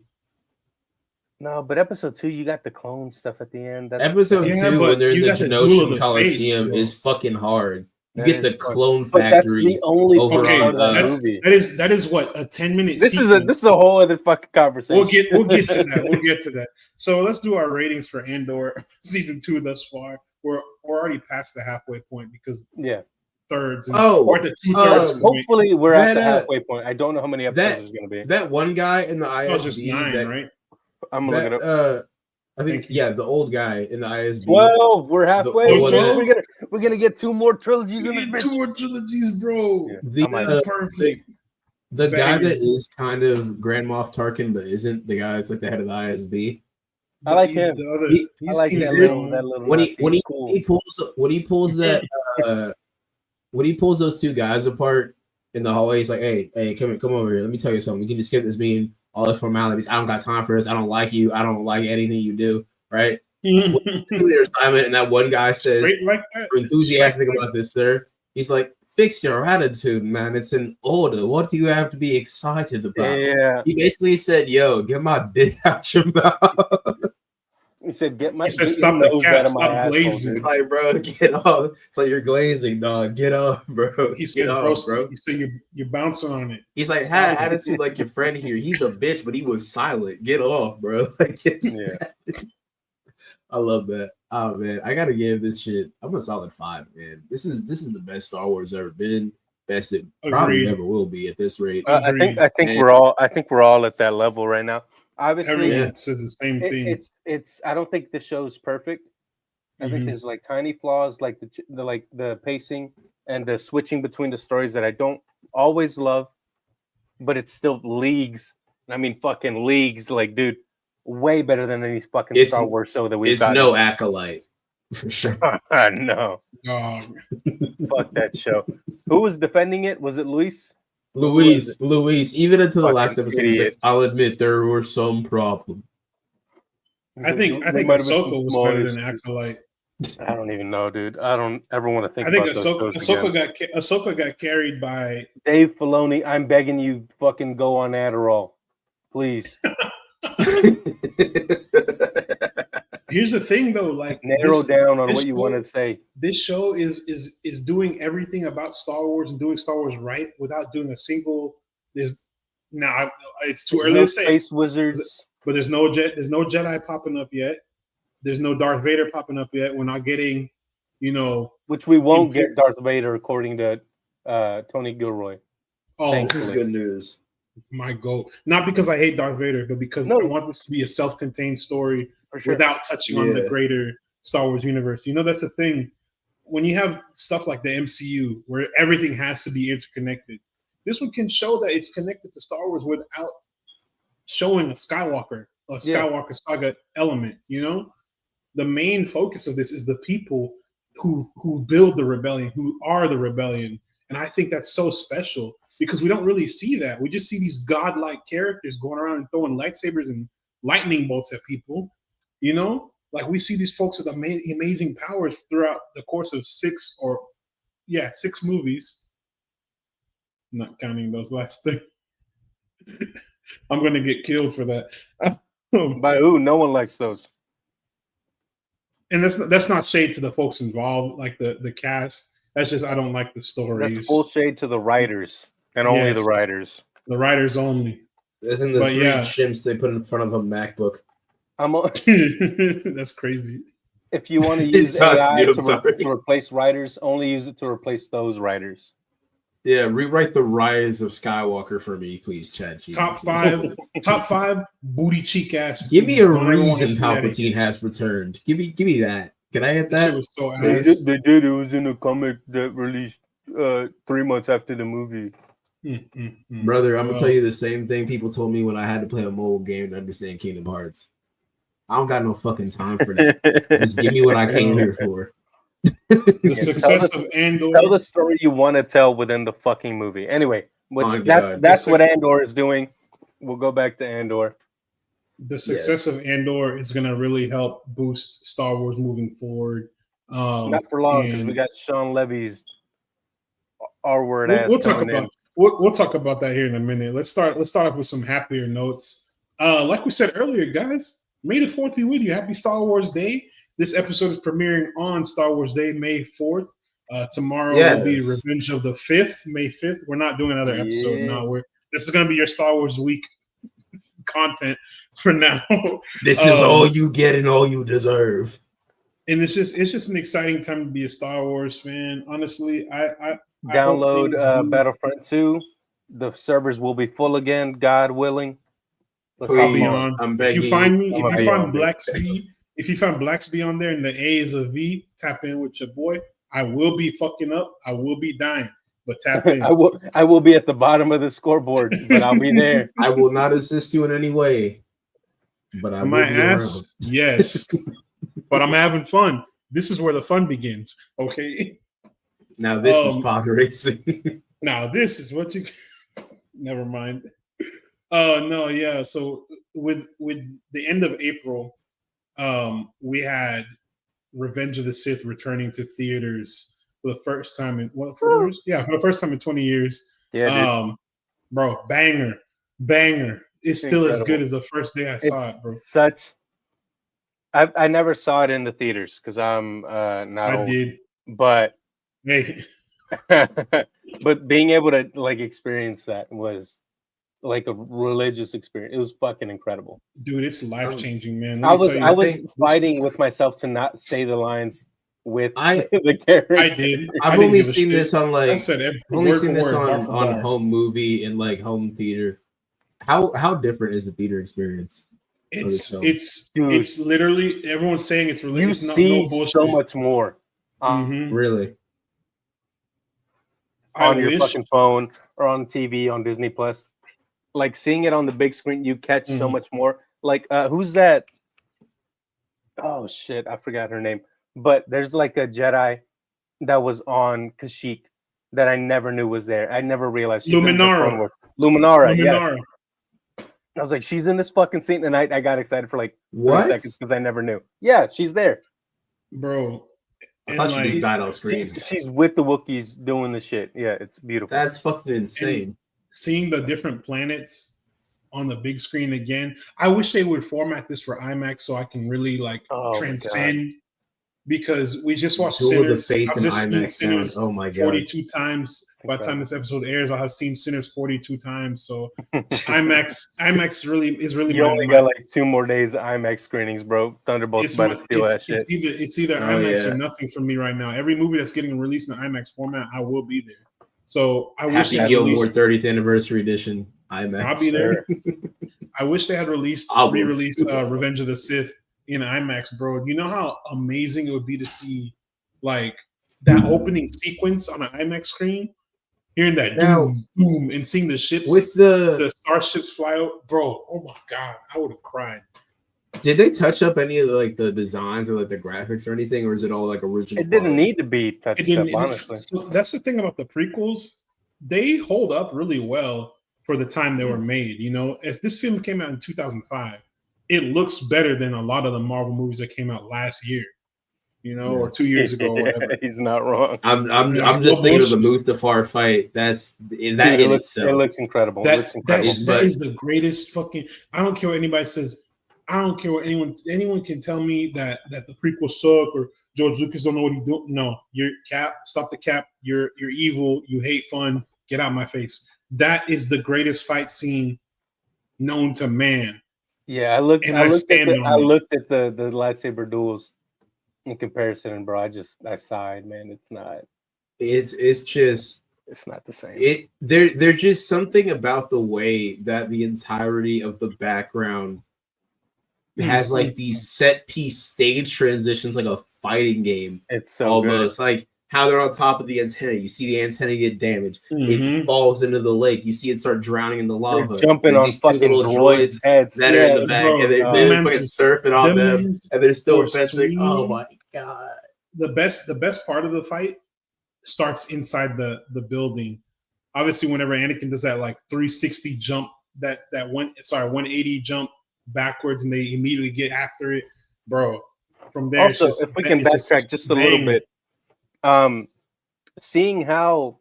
No, but episode 2, you got the clone stuff at the end. That's Episode Yeah, 2, but when they're in you the got the Duel of Genoshan the Coliseum, Fates, is fucking hard. You That get the is fucking- clone but that's factory. the only over part Okay, of that that's movie. that is what a 10-minute. This is a whole other fucking conversation. We'll get to that. We'll get to that. So let's do our ratings for Andor season 2 thus far. We're already past the halfway point because Yeah. thirds. And Oh, we're at the 2/3 point. Hopefully, we're at That, the halfway point. I don't know how many episodes that- there's going to be. That one guy in the Oh, it's just ISB. 9, that, right? I'm going to look it up. I think, Thank you. yeah, the old guy in the ISB. 12. We're halfway. the one that- We're gonna get 2 more trilogies in We this need bitch. 2 more trilogies, bro. Yeah. The, I might- That's perfect. the guy that Bangers. is kind of Grand Moff Tarkin, but isn't the guy that's like the head of the ISB. I like him. The other, He- he's I like King that Zero. little When he Nazi. when he, Cool. he pulls when he pulls those 2 guys apart in the hallway, he's like, "Hey, come over here. Let me tell you something. We can just skip this meeting, all the formalities. I don't got time for this. I don't like you. I don't like anything you do. Right? Clear assignment." And that one guy says, Straight like that. "You're enthusiastic Straight like- about this, sir." He's like, "Fix your attitude, man. It's an order. What do you have to be excited about?" Yeah. He basically said, "Yo, get my dick out your mouth." He said, "Get He said, your "Stop the nose cap, out of my stop asshole, glazing." dude." Like, bro, get off. It's like you're glazing, dog. Get off, bro. He Get said, off, bro. He said, "You're bouncing on it." He's like, Stop had it. attitude like your friend here. He's a bitch, but he was silent. Get off, bro. Like, Yeah. I love that. Oh man, I gotta give this shit. I'm a solid 5, man. This is the best Star Wars ever been. Best it probably Agreed. ever will be at this rate. I think And- we're all at that level right now. Obviously, Everyone says the same thing. it's. I don't think the show's perfect. I think Mhm. there's like tiny flaws, like the pacing and the switching between the stories that I don't always love, but it's still leagues. I mean, fucking leagues. Like, dude, way better than any fucking It's- Star Wars show that we've it's got. no Acolyte for sure. No, Dog. fuck that show. Who was defending it? Was it Luis? Luis, even into the Fucking last episode, he said, idiot. I'll admit there were some problems. I think Ahsoka was better than Acolyte. I don't even know, dude. I don't ever want to think I think about those shows again. Ahsoka got carried by. Dave Filoni, I'm begging you, fucking go on Adderall, please. Here's the thing, though. Like, Narrow down on this what you want to say. This show is doing everything about Star Wars and doing Star Wars right without doing a single. It's too early to say. Space wizards, but there's no Jedi popping up yet. There's no Darth Vader popping up yet. We're not getting, which we won't get Darth Vader according to Tony Gilroy. Oh, This is good news. My goal. Not because I hate Darth Vader, but because I want this to be a self-contained story For sure. without touching on the greater Star Wars universe. That's the thing. When you have stuff like the MCU, where everything has to be interconnected, this one can show that it's connected to Star Wars without showing a Skywalker saga element. The main focus of this is the people who build the rebellion, who are the rebellion. And I think that's so special because we don't really see that. We just see these godlike characters going around and throwing lightsabers and lightning bolts at people. Like we see these folks with amazing powers throughout the course of 6 movies. Not counting those last 3. I'm going to get killed for that. By who? No one likes those. And that's not shade to the folks involved, like the cast. That's just I don't like the stories. That's full shade to the writers and only the writers. The writers only. I think the 3 chimps they put in front of a MacBook. That's crazy. If you want to use AI to replace writers, only use it to replace those writers. Yeah, rewrite the Rise of Skywalker for me, please, Chad. Top 5 booty cheek ass. Give me a reason Palpatine has returned. Give me that. Can I get that? Was so they did. It was in a comic that released 3 months after the movie. Brother, I'm gonna tell you the same thing people told me when I had to play a mobile game to understand Kingdom Hearts. I don't got no fucking time for that. Just give me what I came here for. The success of Andor. Tell the story you want to tell within the fucking movie. Anyway, that's what Andor is doing. We'll go back to Andor. The success of Andor is going to really help boost Star Wars moving forward. Not for long because we got Sean Levy's R-word ass. We'll talk about that here in a minute. Let's start off with some happier notes. Like we said earlier, guys, May the 4th be with you. Happy Star Wars Day. This episode is premiering on Star Wars Day, May 4th. Tomorrow will be Revenge of the 5th, May 5th. We're not doing another episode now. This is going to be your Star Wars week content for now. This is all you get and all you deserve. And it's just an exciting time to be a Star Wars fan. Honestly, I download Battlefront 2. The servers will be full again, God willing. I'll be on. I'm begging. If you find me, if you find Blacksby on there and the A is a V, tap in with your boy. I will be fucking up. I will be dying, but tap in. I will be at the bottom of the scoreboard, but I'll be there. I will not assist you in any way, but I will be ass. Yes, but I'm having fun. This is where the fun begins. Okay. Now this is pod racing. Now this is what you. Never mind. No, yeah. So with the end of April, we had Revenge of the Sith returning to theaters for the first time in 4 years? Yeah, for the first time in 20 years. Yeah, bro, banger. It's still incredible. As good as the first day I saw it, bro. I never saw it in the theaters because I'm not I old, did. but Hey, but being able to like experience that was like a religious experience. It was fucking incredible. dude, it's life changing, man. I Let me tell you. I I was think fighting with myself to not say the lines with I the character. I did. I I've didn't only give a seen shit. this on I like said every I've only word seen for this word, bar on for on bar. home movie and like home theater. How different is the theater experience? It's Dude. literally everyone's saying it's really You it's not see no bullshit. so much more Mhm. Really? I on your wish fucking phone or on TV on Disney Plus. Like seeing it on the big screen, you catch so Mhm. much more. Like who's that? Oh shit, I forgot her name. But there's like a Jedi that was on Kashyyyk that I never knew was there. I never realized she's in the Clone Luminara. Wars. Luminara, yes. Luminara, I was like, she's in this fucking scene, and I got excited for like 30 What? seconds because I never knew. Yeah, she's there. bro. I And thought she just like died on screen. She's with the Wookiees doing the shit. Yeah, it's beautiful. That's fucking insane. seeing the different planets on the big screen again. I wish they would format this for IMAX so I can really like Oh my God. transcend. Because we just watched Duel of the Sinners. Face I've and just seen IMAX sound. Sinners Oh my god. 42 times. It's By the time incredible. this episode airs, I'll have seen Sinners 42 times. So IMAX really is really You my, only my got like 2 more days of IMAX screenings, bro. Thunderbolt's it's about my to steal that shit. it's either Oh, IMAX yeah. or nothing for me right now. Every movie that's getting released in the IMAX format, I will be there. So I wish Happy they had Gilmore released. 30th anniversary edition IMAX. I'll be there. Sure. I wish they had released I would re-released too. Revenge of the Sith in IMAX, bro. You know how amazing it would be to see like that opening sequence on an IMAX screen, hearing that Now- doom boom and seeing the ships, With the starships fly out, bro. Oh my god, I would have cried. did they touch up any of the, like the designs or like the graphics or anything, or is it all like original? It didn't quality? need to be It touched didn't. up, honestly. So that's the thing about the prequels; they hold up really well for the time they were made. You know, as this film came out in 2005, it looks better than a lot of the Marvel movies that came out last year. You know, or 2 years ago, or whatever. He's not wrong. I'm Yeah, just no thinking of the bullshit. Mustafar fight. That's that Dude, in it itself. looks incredible. It That looks incredible. that But- is the greatest fucking. I don't care what anybody says. I don't care what anyone can tell me that the prequels suck or George Lucas don't know what he's doing. No, you're cap. Stop the cap. You're evil. You hate fun. Get out of my face. That is the greatest fight scene known to man. Yeah, I looked And at I stand the on it. the lightsaber duels in comparison, and bro, I sighed, man. It's not the same. There's just something about the way that the entirety of the background has like these set piece stage transitions, like a fighting game. It's so Almost like how they're on top of the antenna. You see the antenna get damaged. It Mhm. falls into the lake. You see it start drowning in the good. lava. They're jumping There's on these two fucking little droids' heads. that are in the Yeah, back, bro, and they're them fucking mans- surfing on them them, mans and they're still were adventuring. Oh swinging. my god! The best part of the fight starts inside the building. Obviously, whenever Anakin does that like 360 jump, that 180 jump backwards, and they immediately get after it, bro. From there, also, it's just, if we can it's backtrack just a little bang. bit, seeing how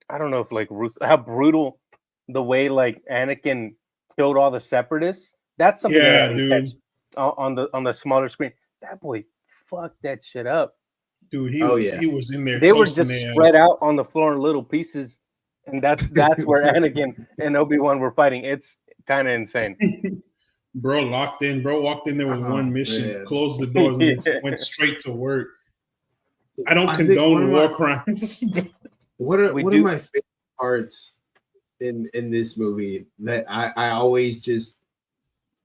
I don't know if like how brutal the way like Anakin killed all the separatists. That's something that Yeah, I didn't dude. catch on the smaller screen. That boy fucked that shit up. Dude, he Oh, was yeah. he was in there. They were toasting just their spread ass. out on the floor in little pieces, and that's where Anakin and Obi-Wan were fighting. It's kind of insane. Bro locked in. Bro walked in there with Oh, one mission, man. closed the doors, and Yeah. then went straight to work. I don't I think condone one of war crimes. One of We one do- of my favorite parts in this movie that I always just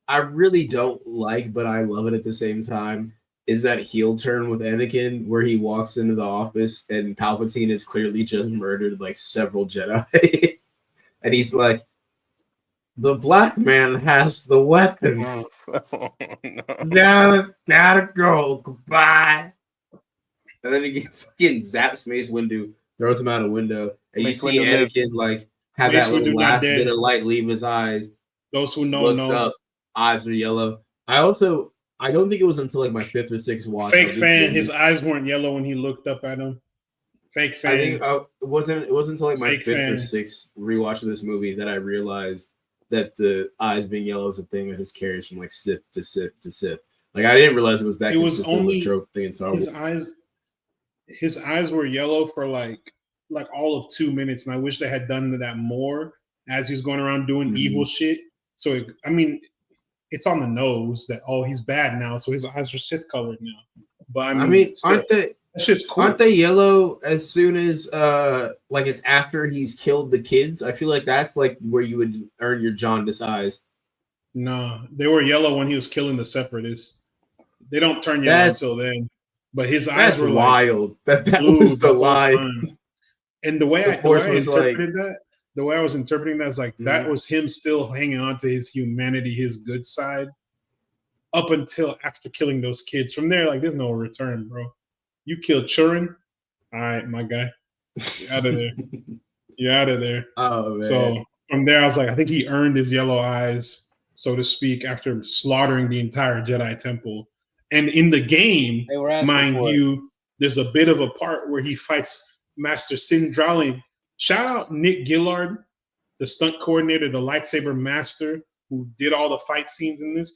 I really don't like, but I love it at the same time, is that heel turn with Anakin where he walks into the office and Palpatine has clearly just murdered like several Jedi. And he's like, the black man has the weapon. Oh, no. Gotta go. Goodbye. And then he fucking zaps Mace Windu, throws him out a window, and Mace you see Windu lived. Anakin like have Mace that little Windu not last dead. bit of light leave his eyes. Those who know Looks know. up, eyes are yellow. I don't think it was until like my 5th or 6th watch. Fake of this fan. movie. His eyes weren't yellow when he looked up at him. Fake fan. I think it wasn't until like my Fake 5th or fan. 6th rewatch of this movie that I realized that the eyes being yellow is a thing that just carries from like Sith to Sith to Sith. Like I didn't realize it was that It was consistent only with trope thing in Star Wars. his eyes were yellow for like all of 2 minutes, and I wish they had done that more as he's going around doing evil shit. So I mean, it's on the nose that he's bad now, so his eyes are Sith colored now. But I mean still, aren't they? That shit's cool. Aren't they yellow as soon as like it's after he's killed the kids? I feel like that's like where you would earn your jaundice eyes. No, they were yellow when he was killing the separatists. They don't turn yellow until then. But his eyes were wild. Like that was the lie. And the way I was interpreting that is like that was him still hanging on to his humanity, his good side, up until after killing those kids. From there, like there's no return, bro. You killed Churin, all right, my guy, you're out of there. You're out of there. Oh man. So from there, I was like, I think he earned his yellow eyes, so to speak, after slaughtering the entire Jedi Temple. And in the game, mind you, there's a bit of a part where he fights Master Sindrali. Shout out Nick Gillard, the stunt coordinator, the lightsaber master, who did all the fight scenes in this.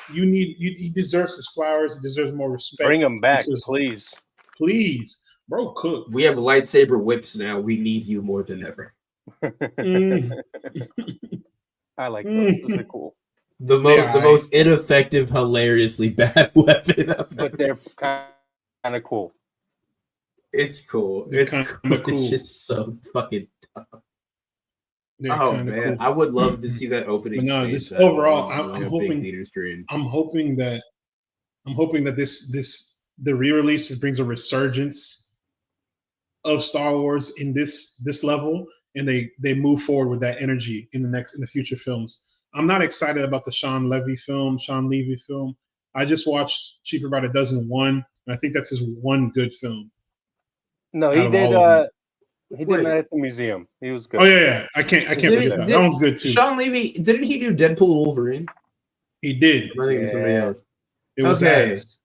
He deserves his flowers. He deserves more respect. Bring him back, please. Please. Bro, cook. We have lightsaber whips now. We need you more than ever. I like those. Those are cool. The most ineffective, hilariously bad weapon. But they're kind of cool. It's cool. It's kind of cool. It's just so fucking tough. They're man, cool. I would love to see that opening. But no, space this overall, I'm hoping that the re-release brings a resurgence of Star Wars in this level, and they move forward with that energy in the future films. I'm not excited about the Sean Levy film. I just watched Cheaper by the Dozen 1, and I think that's his one good film. No, he did. He did that at the museum. He was good. Oh yeah. I can't forget that. That one's good too. Sean Levy, didn't he do Deadpool Wolverine? He did. I think it's somebody else. It was ass.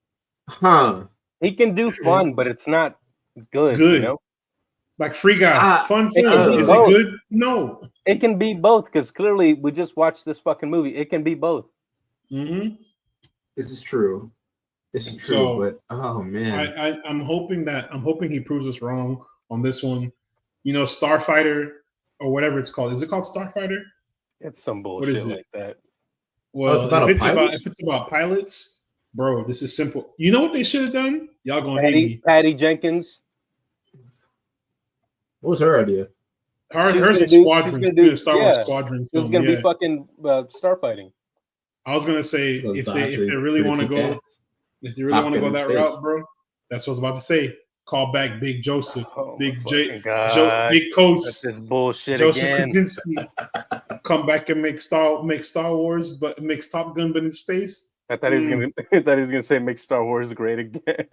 Huh. He can do fun, but it's not good. You know? Like Free Guy. Fun film. Is it good? No. It can be both, because clearly we just watched this fucking movie. It can be both. Mm-hmm. This is true. But oh man. I'm hoping he proves us wrong on this one. You know, Starfighter or whatever it's called. Is it called Starfighter? It's some bullshit like that. Well, if it's about pilots, bro, this is simple. You know what they should have done? Y'all gonna hate me. Patty Jenkins. What was her idea? Hers was Squadron. Star Wars Squadron. It was gonna be fucking starfighting. I was gonna say if they really want to go, that route, bro. That's what I was about to say. Call back Big Joseph, Big Coast. That's bullshit Joseph again. Krasinski. Come back and make Star Wars, but makes Top Gun, but in space. I thought he was gonna say make Star Wars great again.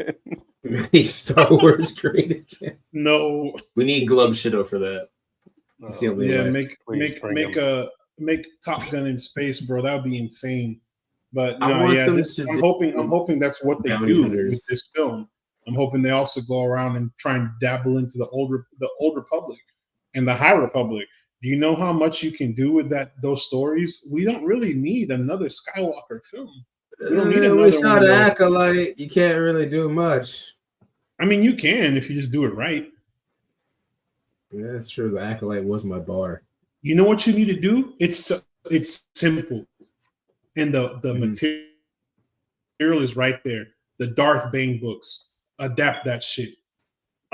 Make Star Wars great again. No, we need Glub Shido for that. Make Top Gun in space, bro. That would be insane. But I'm hoping that's what they do with this film. I'm hoping they also go around and try and dabble into the old Republic and the High Republic. Do you know how much you can do with those stories? We don't really need another Skywalker film. We don't need another. It's not Acolyte. You can't really do much. I mean, you can if you just do it right. Yeah, that's true. The Acolyte was my bar. You know what you need to do? It's simple, and the material is right there. The Darth Bane books. Adapt that shit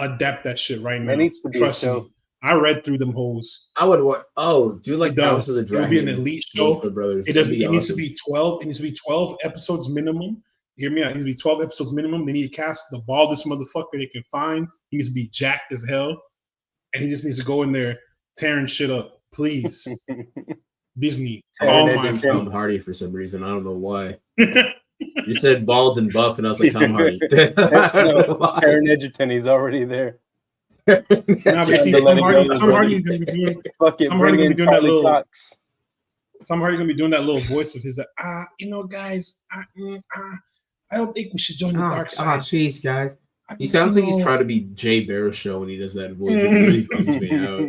right now. It needs to be Trust me. I read through them hoes. I would want. Oh, do you like House of the Dragon? It'll be an elite show. It doesn't. It needs to be 12. It needs to be 12 episodes minimum. Hear me out. It needs to be 12 episodes minimum. They need to cast the baldest motherfucker they can find. He needs to be jacked as hell, and he just needs to go in there tearing shit up. Please, Disney. Tom Hardy for some reason. I don't know why. You said bald and buff, and I was like, Tom Hardy. Taron Egerton, he's already there. Tom Hardy gonna be doing that little voice of his. Guys, I don't think we should join the dark side. Jeez, guy. He sounds like he's trying to be Jay Baruchel when he does that voice. It really bums me out.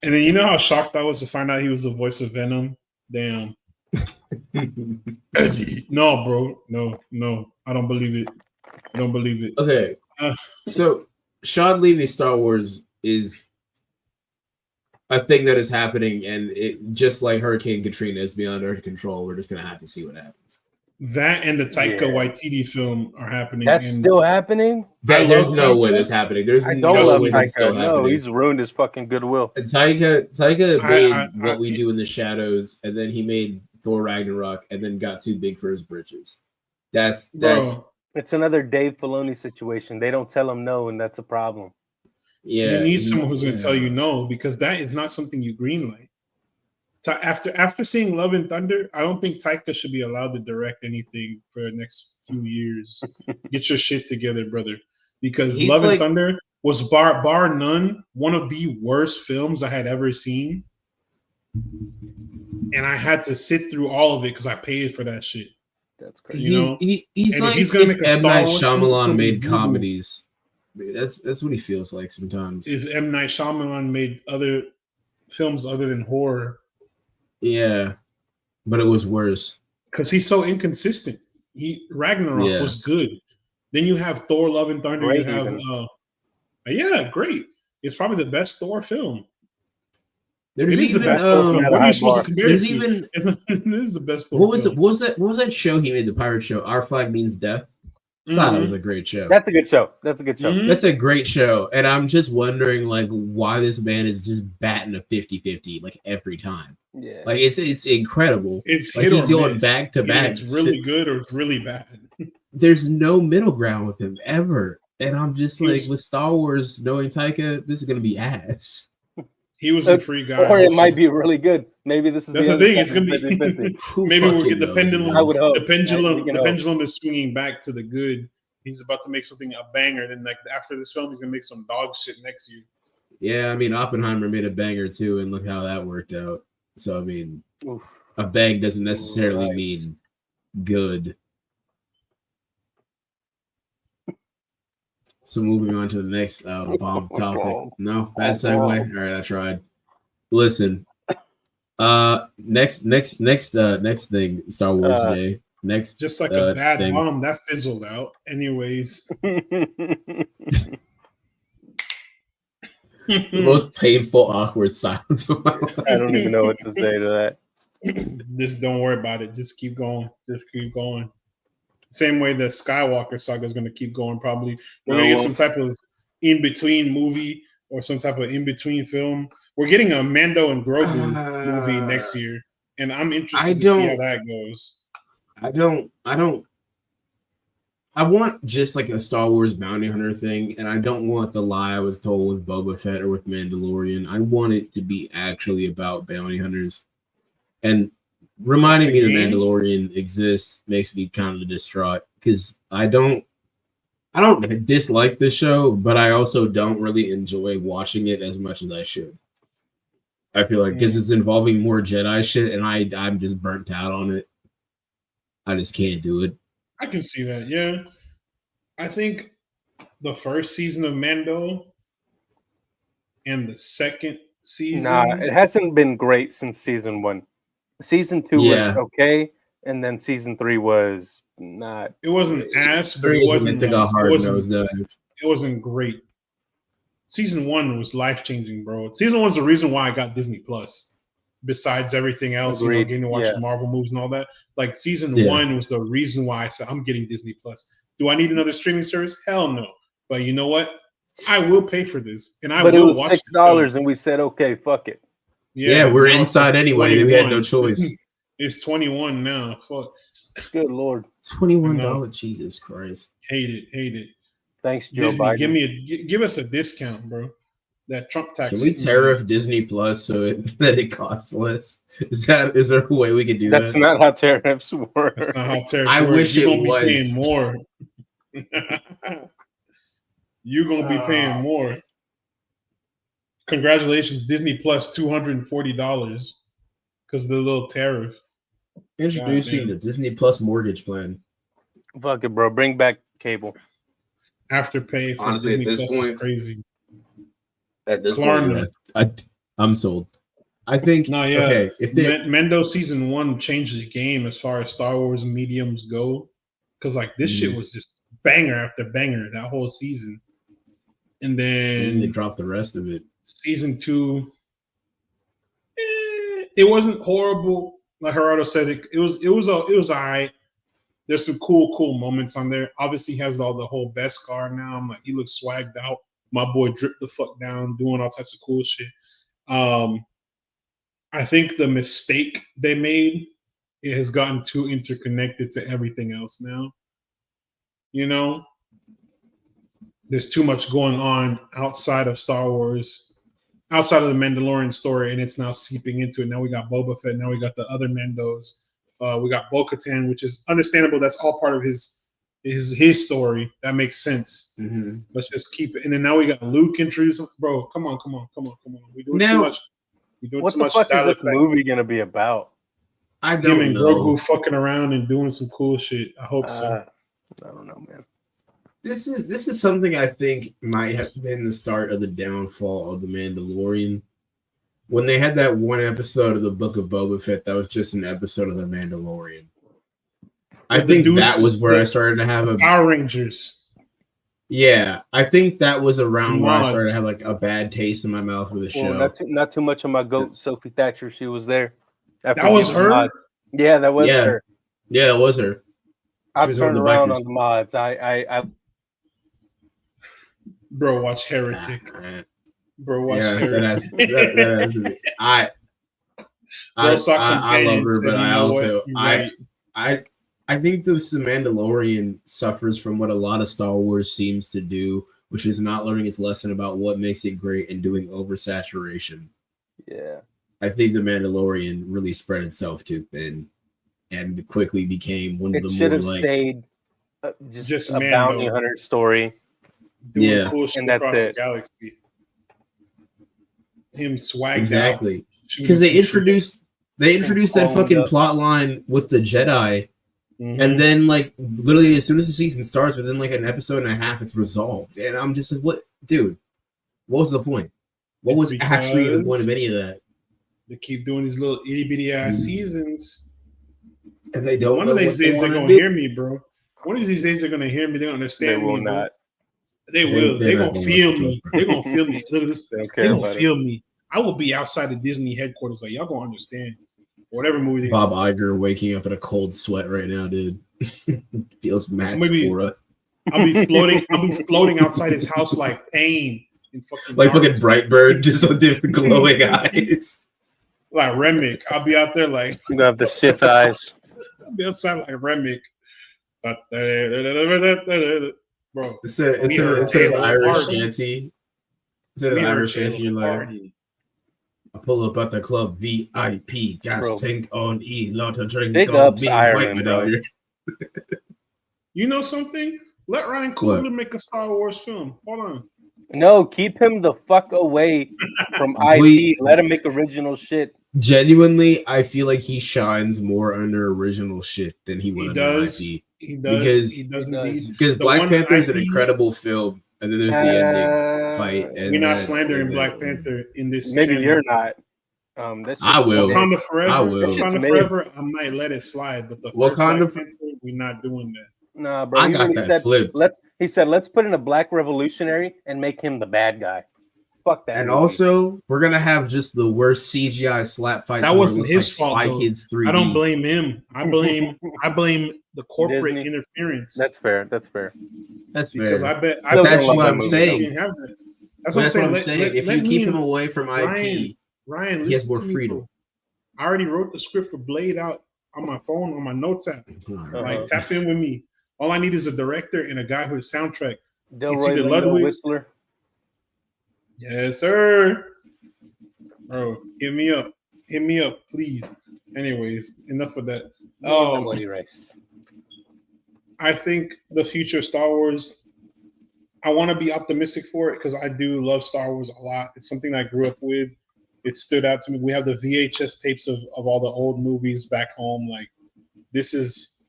And then you know how shocked I was to find out he was the voice of Venom. Damn. Edgy. No, bro. No. I don't believe it. I don't believe it. Okay, so Sean Levy's Star Wars is a thing that is happening, and it just like Hurricane Katrina is beyond our control. We're just gonna have to see what happens. That and the Taika Yeah. Waititi film are happening. That's and still happening. There's love no Taika. way that's happening. There's I no don't love way that's still Taika. No, happening. he's ruined his fucking goodwill. And Taika made I- What We Do in the Shadows, and then he made Thor Ragnarok, and then got too big for his britches. That's bro. It's another Dave Filoni situation. They don't tell him no, and that's a problem. yeah. You need someone who's going to tell you no, because that is not something you greenlight. After seeing Love and Thunder, I don't think Taika should be allowed to direct anything for the next few years. Get your shit together, brother. Because He's Love like- and Thunder was bar none one of the worst films I had ever seen, and I had to sit through all of it because I paid for that shit. That's crazy. You know? He's And if like he's gonna if make a M. Star Night Wars film, it's Shyamalan gonna be made boo-boo. comedies. That's what he feels like sometimes. If M. Night Shyamalan made other films other than horror, Yeah, but it was worse. because he's so inconsistent. Ragnarok Yeah. was good. Then you have Thor: Love and Thunder. Great You have great. It's probably the best Thor film. There's It is the even best Thor film. at What a are high you supposed bar. to compare it there's to? even This is the best Thor what was it? film. What was that show he made? The pirate show. Our Flag Means Death. I thought it was a great show. That's a good show. That's a good show. Mhm. That's a great show, and I'm just wondering like why this man is just batting a 50-50 like every time. Yeah. Like it's incredible. It's Like hit he's or going miss. back to Either back. It's really good or it's really bad. There's no middle ground with him ever, and I'm just He like was- with Star Wars, knowing Taika, this is gonna be ass. He was a free guy. Or it also. might be really good. Maybe this is That's the the other thing. It's side, gonna be 50-50. Who maybe we'll fucking get the knows, pendulum. man? I would hope. The pendulum. We can The hope. pendulum is swinging back to the good. He's about to make something a banger. Then like after this film, he's gonna make some dog shit next year. Yeah, I mean Oppenheimer made a banger too, and look how that worked out. So I mean, Oof. a bang doesn't necessarily Right. mean good. So moving on to the next bomb topic. No, bad segue. All right, I tried. Listen, next thing, Star Wars Day. Next, Just like a bad thing. bomb that fizzled out. Anyways, The most painful, awkward silence of my life. I don't even know what to say to that. just don't worry about it. Just keep going. Just keep going. Same way the Skywalker saga is going to keep going. Probably we're going to get some type of in between movie or some type of in between film. We're getting a Mando and Grogu movie next year, and I'm interested to see how that goes. I want just like a Star Wars bounty hunter thing, and I don't want the lie I was told with Boba Fett or with Mandalorian. I want it to be actually about bounty hunters. And reminding me the Mandalorian exists makes me kind of distraught because I don't dislike the show, but I also don't really enjoy watching it as much as I should. I feel like because it's involving more Jedi shit, and I'm just burnt out on it. I just can't do it. I can see that. Yeah, I think the first season of Mando and the second season. Nah, it hasn't been great since season 1. Season 2 Yeah. was okay, and then season 3 was not. It wasn't ass, but Three it is when wasn't. they took a hard it wasn't. nosedive. It wasn't great. Season 1 was life changing, bro. Season 1 was the reason why I got Disney Plus. Besides everything else, Agreed. getting to watch Yeah. the Marvel movies and all that. Like season Yeah. 1 was the reason why I said I'm getting Disney Plus. Do I need another streaming service? Hell no. But you know what? I will pay for this, and I But it will was watch $6, and we said, okay, fuck it. Yeah, we're now it's inside like anyway. We had no 21. choice. It's 21 now. Fuck. Good Lord. $21. Jesus Christ. Hate it. Thanks, Joe Disney, Biden. give us a discount, bro. That Trump tax. Can we tariff Disney Plus so that it costs less? Is there a way we can do That's that? not how tariffs work. That's not how tariffs I work. wish You're it gonna was. be paying more. You're gonna be paying more. Congratulations, Disney Plus $240 because the little tariff. Introducing the Disney Plus mortgage plan. Fuck it, bro. Bring back cable. Afterpay for Honestly, at Disney this Plus point, is crazy. At this Klarna. point, I'm sold. I think No, yeah. okay. If they Mendo season 1 changed the game as far as Star Wars mediums go, because like this shit was just banger after banger that whole season, and they then dropped the rest of it. season 2, it wasn't horrible. Like Gerardo said, it was alright. There's some cool moments on there. Obviously, he has all the whole Beskar now. I'm like, he looks swagged out. My boy dripped the fuck down, doing all types of cool shit. I think the mistake they made, it has gotten too interconnected to everything else now. You know, there's too much going on outside of Star Wars, outside of the Mandalorian story, and it's now seeping into it. Now we got Boba Fett. Now we got the other Mandos. We got Bo-Katan, which is understandable. That's all part of his story. That makes sense. Mm-hmm. Let's just keep it. And then now we got Luke introduced. Bro, come on. We doing too much. We doing What too the much. fuck is this movie gonna be about? I Him don't and know. Grogu fucking around and doing some cool shit. I hope so. I don't know, man. This is something I think might have been the start of the downfall of the Mandalorian. When they had that one episode of the Book of Boba Fett, that was just an episode of the Mandalorian. I think that was where I started to have a Power Rangers. Yeah, I think that was around where I started Mods. to have like a bad taste in my mouth with the show. Well, not too much of my goat, Sophie Thatcher. She was there. After That was giving her? mods. Yeah, that was Yeah. her. Yeah, it was her. I was one of turned the around bikers. on the mods. I Bro, watch Heretic. Bro, watch Yeah, Heretic. that has to be. I love her, but I also I think the Mandalorian suffers from what a lot of Star Wars seems to do, which is not learning its lesson about what makes it great and doing oversaturation. Yeah. I think the Mandalorian really spread itself too thin and quickly became one of It the should more have like stayed just a Mando. bounty hunter story. Doing Yeah. cool shit And that's across it. the galaxy. Him swagged exactly out. because they shooting some introduced that Cloned fucking up. plot line with the Jedi. shit. Mhm. And then, like, literally, as soon as the season starts, within like an episode and a half, it's resolved. And I'm just like, what, dude? What was the point? What was It's actually the point because- of any of that? They keep doing these little itty bitty ass Mm. seasons. And they don't. One know of these what they days they're wanna gonna do. hear me, bro. One of these days they're gonna hear me. They don't They understand will me, bro. not. They will. they're They're not gonna gonna feel listen to me. us, bro. They're gonna feel me. Look at this. They don't They're care gonna about feel me. I will be outside the Disney headquarters. Like y'all gonna understand. Whatever movie. They Bob Iger waking up in a cold sweat right now, dude. Feels mad Maybe- Spora. I'll be floating. I'll be floating outside his house like Pain in fucking Like fucking Naruto. Brightbird, just with different glowing eyes. Like Remick. I'll be out there like You have the Sith eyes. I'll be outside like Remick. Bro, Instead We of are an a Irish party. shanty, instead of we an are Irish a shanty, you're like, party. I pull up at the club, VIP, gas Bro. tank on E, lot of drink Big on ups, me, Ireland, wipe it bro. out here. You know something? Let Ryan Coogler make a Star Wars film. Hold on. No, keep him the fuck away from We- IP. Let him make original shit. Genuinely, I feel like he shines more under original shit than he would He under does. IP. He does. Because- he does He does. indeed. Because The Black one Panther is an IP incredible film, and then there's the ending fight. And We're not then- slandering and Black then- Panther in this. Maybe channel. you're not. That's I just will. so Wakanda Forever. I will. Wakanda Shit's Forever. I might let it slide, but the first Wakanda Black for- Panther, we're not doing that. Nah, bro. I He got really that said, flip. He said, let's put in a black revolutionary and make him the bad guy. Fuck that. And movie. also, we're gonna have just the worst CGI slap fight. That where it wasn't looks his like fault, Spy though. Kids 3D. I don't blame him. I blame the corporate Disney. interference. That's fair. That's fair. That's fair. because I bet Still that's gonna love what that I'm movie, saying. Didn't have that. That's That's what I'm Let- saying. let- If let you me keep and him away from IP, Ryan, he has listen more to me, freedom. bro. I already wrote the script for Blade out on my phone on my notes app. Uh-huh. Like tap in with me. All I need is a director and a guy who's soundtrack. Delroy either Lindo Ludwig- Whistler. Yes, sir. Bro, hit me up. Hit me up, please. Anyways, enough of that. Bloody race. I think the future of Star Wars, I want to be optimistic for it because I do love Star Wars a lot. It's something I grew up with. It stood out to me. We have the VHS tapes of all the old movies back home. Like this is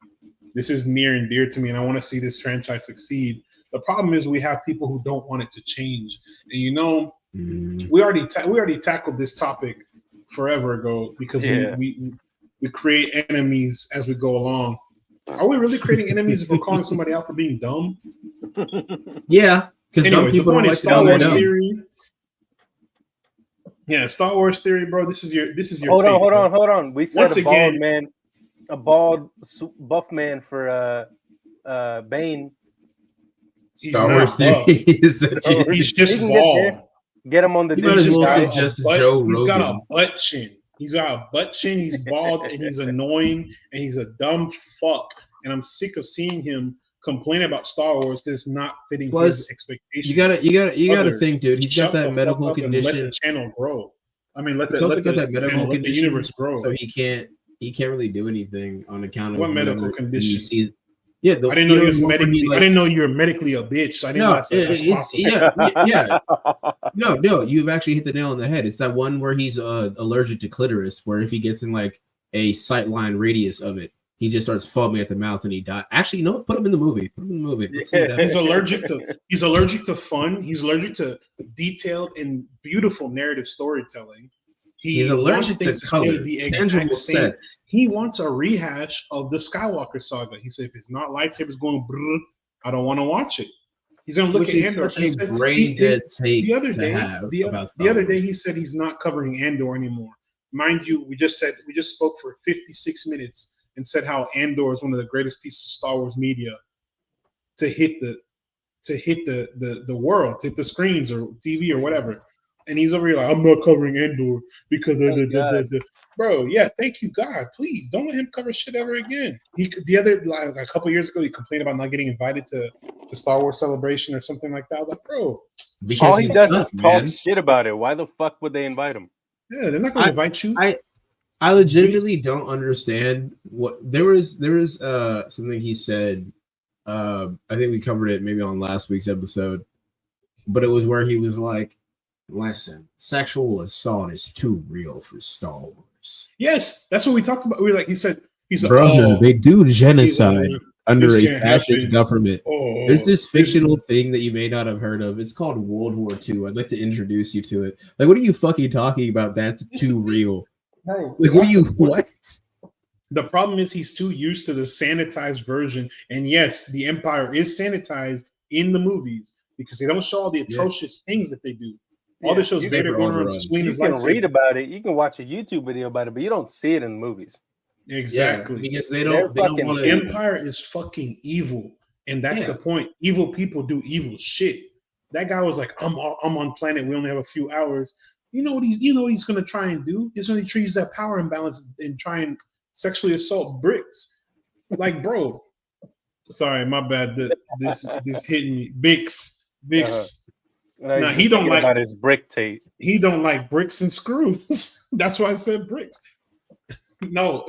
near and dear to me, and I want to see this franchise succeed. The problem is we have people who don't want it to change. And you know, we already tackled this topic forever ago because Yeah. we create enemies as we go along. Are we really creating enemies if we're calling somebody out for being dumb? Yeah, because dumb Anyways, the people don't point like is to Star know they're Wars dumb. theory. Yeah, Star Wars theory, bro. This is your Hold take, bro. on. We said Once a bald again- man, a bald buff man for Bane. He's Star not Wars theory buff. is that Oh, you- He's We just can get there. bald. Get him on the You might as Disney well guy. suggest Joe He's got a Rogan. butt chin. He's got a butt chin. He's bald and he's annoying and he's a dumb fuck. And I'm sick of seeing him complain about Star Wars because it's not fitting Plus, his expectations. You gotta Brother, think, dude. He's got Shut the that fuck medical up and let condition. the channel grow. I mean, let He's the also let got the, that medical channel, let the condition, universe grow. so he can't really do anything on account of What medical whenever condition? he sees- Yeah, I didn't know he was medically. Like, I didn't know you were medically a bitch. So I didn't know that's possible. yeah. No, you've actually hit the nail on the head. It's that one where he's allergic to clitoris, where if he gets in like a sightline radius of it, he just starts foaming at the mouth and he dies. Actually, no, put him in the movie. Let's see what happens. He's allergic to fun. He's allergic to detailed and beautiful narrative storytelling. He's wants allergic to things stay color, the tangible exact same. sets. He wants a rehash of the Skywalker saga. He said, if it's not lightsabers going, brrr, I don't want to watch it. He's gonna look Which at is Andor. such a brain dead take The other to day, have the about other Star day, Wars. he said he's not covering Andor anymore. Mind you, we just spoke for 56 minutes and said how Andor is one of the greatest pieces of Star Wars media to hit the world, to hit the screens or TV or whatever. And he's over here like, I'm not covering Andor because bro, yeah, thank you, God. Please don't let him cover shit ever again. Like a couple years ago, he complained about not getting invited to Star Wars Celebration or something like that. I was like, bro, Because All he he's does tough, is talk man. shit about it. Why the fuck would they invite him? yeah, they're not gonna invite you. I legitimately don't understand what there was something he said. I think we covered it maybe on last week's episode, but it was where he was like, listen, sexual assault is too real for Star Wars. Yes, that's what we talked about. We were like, he's like, Brother, they do genocide he's like, under this a can't fascist happen. government. oh, There's this fictional is- thing that you may not have heard of. It's called World War II. I'd like to introduce you to it. Like, what are you fucking talking about? That's too real. bro, Like, what are you? that's What? The problem is he's too used to the sanitized version. And yes, the Empire is sanitized in the movies because they don't show all the atrocious things that they do. All they show is you Vader can- going around Alderaan. swinging You his can lightsaber. read about it. You can watch a YouTube video about it, but you don't see it in the movies. Exactly. Yeah, because they They're don't fucking want The to. Empire is fucking evil, and that's Yeah. the point. Evil people do evil shit. That guy was like, I'm on planet. We only have a few hours. You know what he's gonna try and do? He's gonna use that power imbalance and try and sexually assault bricks. Like, bro. Sorry, my bad. This hitting me. Bix. And Nah, he's he don't thinking like- about his brick tape. He don't like bricks and screws. That's why I said bricks. No,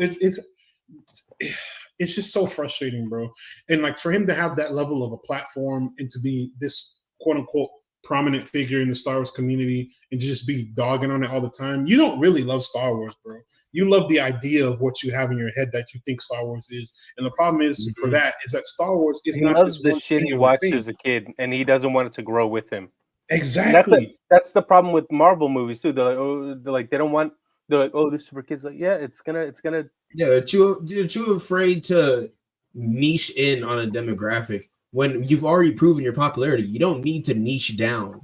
it's just so frustrating, bro. And like for him to have that level of a platform and to be this quote unquote prominent figure in the Star Wars community and to just be dogging on it all the time, you don't really love Star Wars, bro. You love the idea of what you have in your head that you think Star Wars is. And the problem is for that is that Star Wars is He not loves this the one shit he singular watched thing. as a kid, and he doesn't want it to grow with him. Exactly. That's the problem with Marvel movies too. They don't want. They're like, oh, this is for kids. Like, yeah, it's gonna. Yeah, you're too afraid to niche in on a demographic when you've already proven your popularity. You don't need to niche down.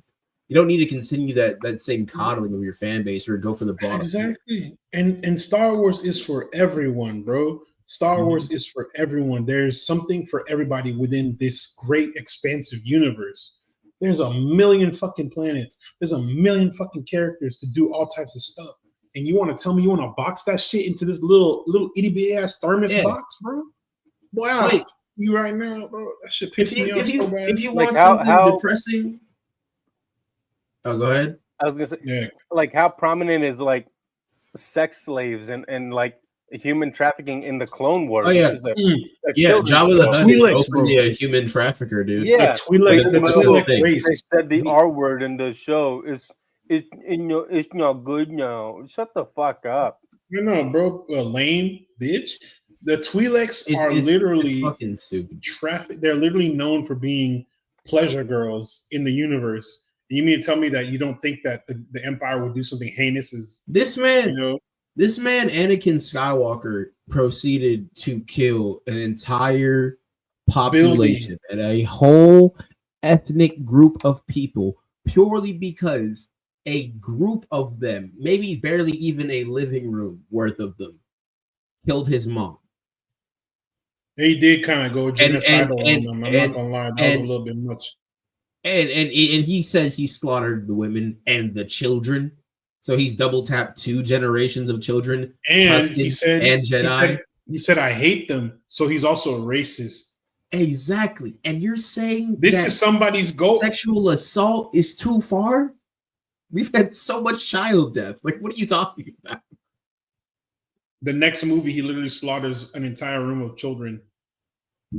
You don't need to continue that same coddling of your fan base or go for the bottom. Exactly. And Star Wars is for everyone, bro. Star Wars is for everyone. There's something for everybody within this great expansive universe. There's a million fucking planets. There's a million fucking characters to do all types of stuff. And you want to tell me you want to box that shit into this little itty bitty ass thermos box, bro? Wow. Wait. You right now, bro. That shit pissed me off so bad. If you Like, want how- something depressing, oh, go ahead. I was gonna say, Yeah. like, how prominent is like sex slaves and like human trafficking in the Clone Wars? Oh, yeah. Which is a Yeah, children's Jabba the show. Hutt Twi'leks, is openly a human trafficker, dude. Yeah, The Twi'lek Like, Twi'lek race. they said the R word in the show. It's not good now. Shut the fuck up. No, bro. Lame bitch. The Twi'leks are It's literally fucking stupid. traffic. They're literally known for being pleasure girls in the universe, You mean to tell me that you don't think that the Empire will do something heinous? This man, you know, Anakin Skywalker, proceeded to kill an entire population and a whole ethnic group of people purely because a group of them, maybe barely even a living room worth of them, killed his mom. He did kind of go genocidal on them. I'm not gonna lie, that was a little bit much. And he says he slaughtered the women and the children. So he's double tapped 2 generations of children. And he said, and Jedi. He said, I hate them. So he's also a racist. Exactly. And you're saying this is somebody's goal. Sexual assault is too far? We've had so much child death. Like, what are you talking about? The next movie, he literally slaughters an entire room of children.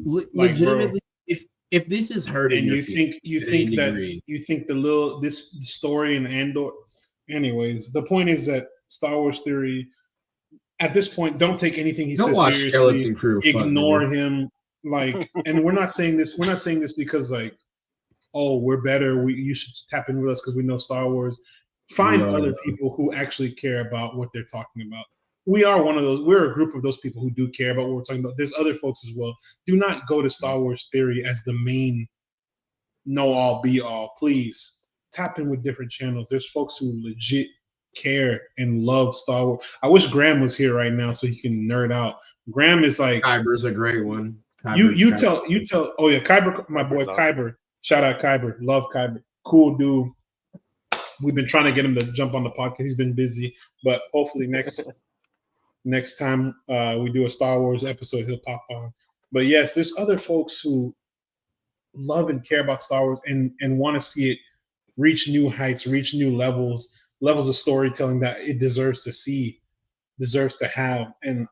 Legitimately, bro, if this is hurting, and you think this story in Andor. Anyways, the point is that Star Wars theory. At this point, don't take anything he says seriously. Ignore him. Like, and we're not saying this. We're not saying this because like, oh, we're better. You should tap in with us because we know Star Wars. Find other people who actually care about what they're talking about. We are one of those. We're a group of those people who do care about what we're talking about. There's other folks as well. Do not go to Star Wars theory as the main know all be all. Please tap in with different channels. There's folks who legit care and love Star Wars. I wish Graham was here right now so he can nerd out. Graham is like Kyber's a great one. You tell. Oh yeah, Kyber, my boy Kyber. Shout out Kyber. Love Kyber. Cool dude. We've been trying to get him to jump on the podcast. He's been busy, but hopefully next time we do a Star Wars episode, he'll pop on. But yes, there's other folks who love and care about Star Wars and want to see it reach new heights, reach new levels of storytelling that it deserves to see, deserves to have. And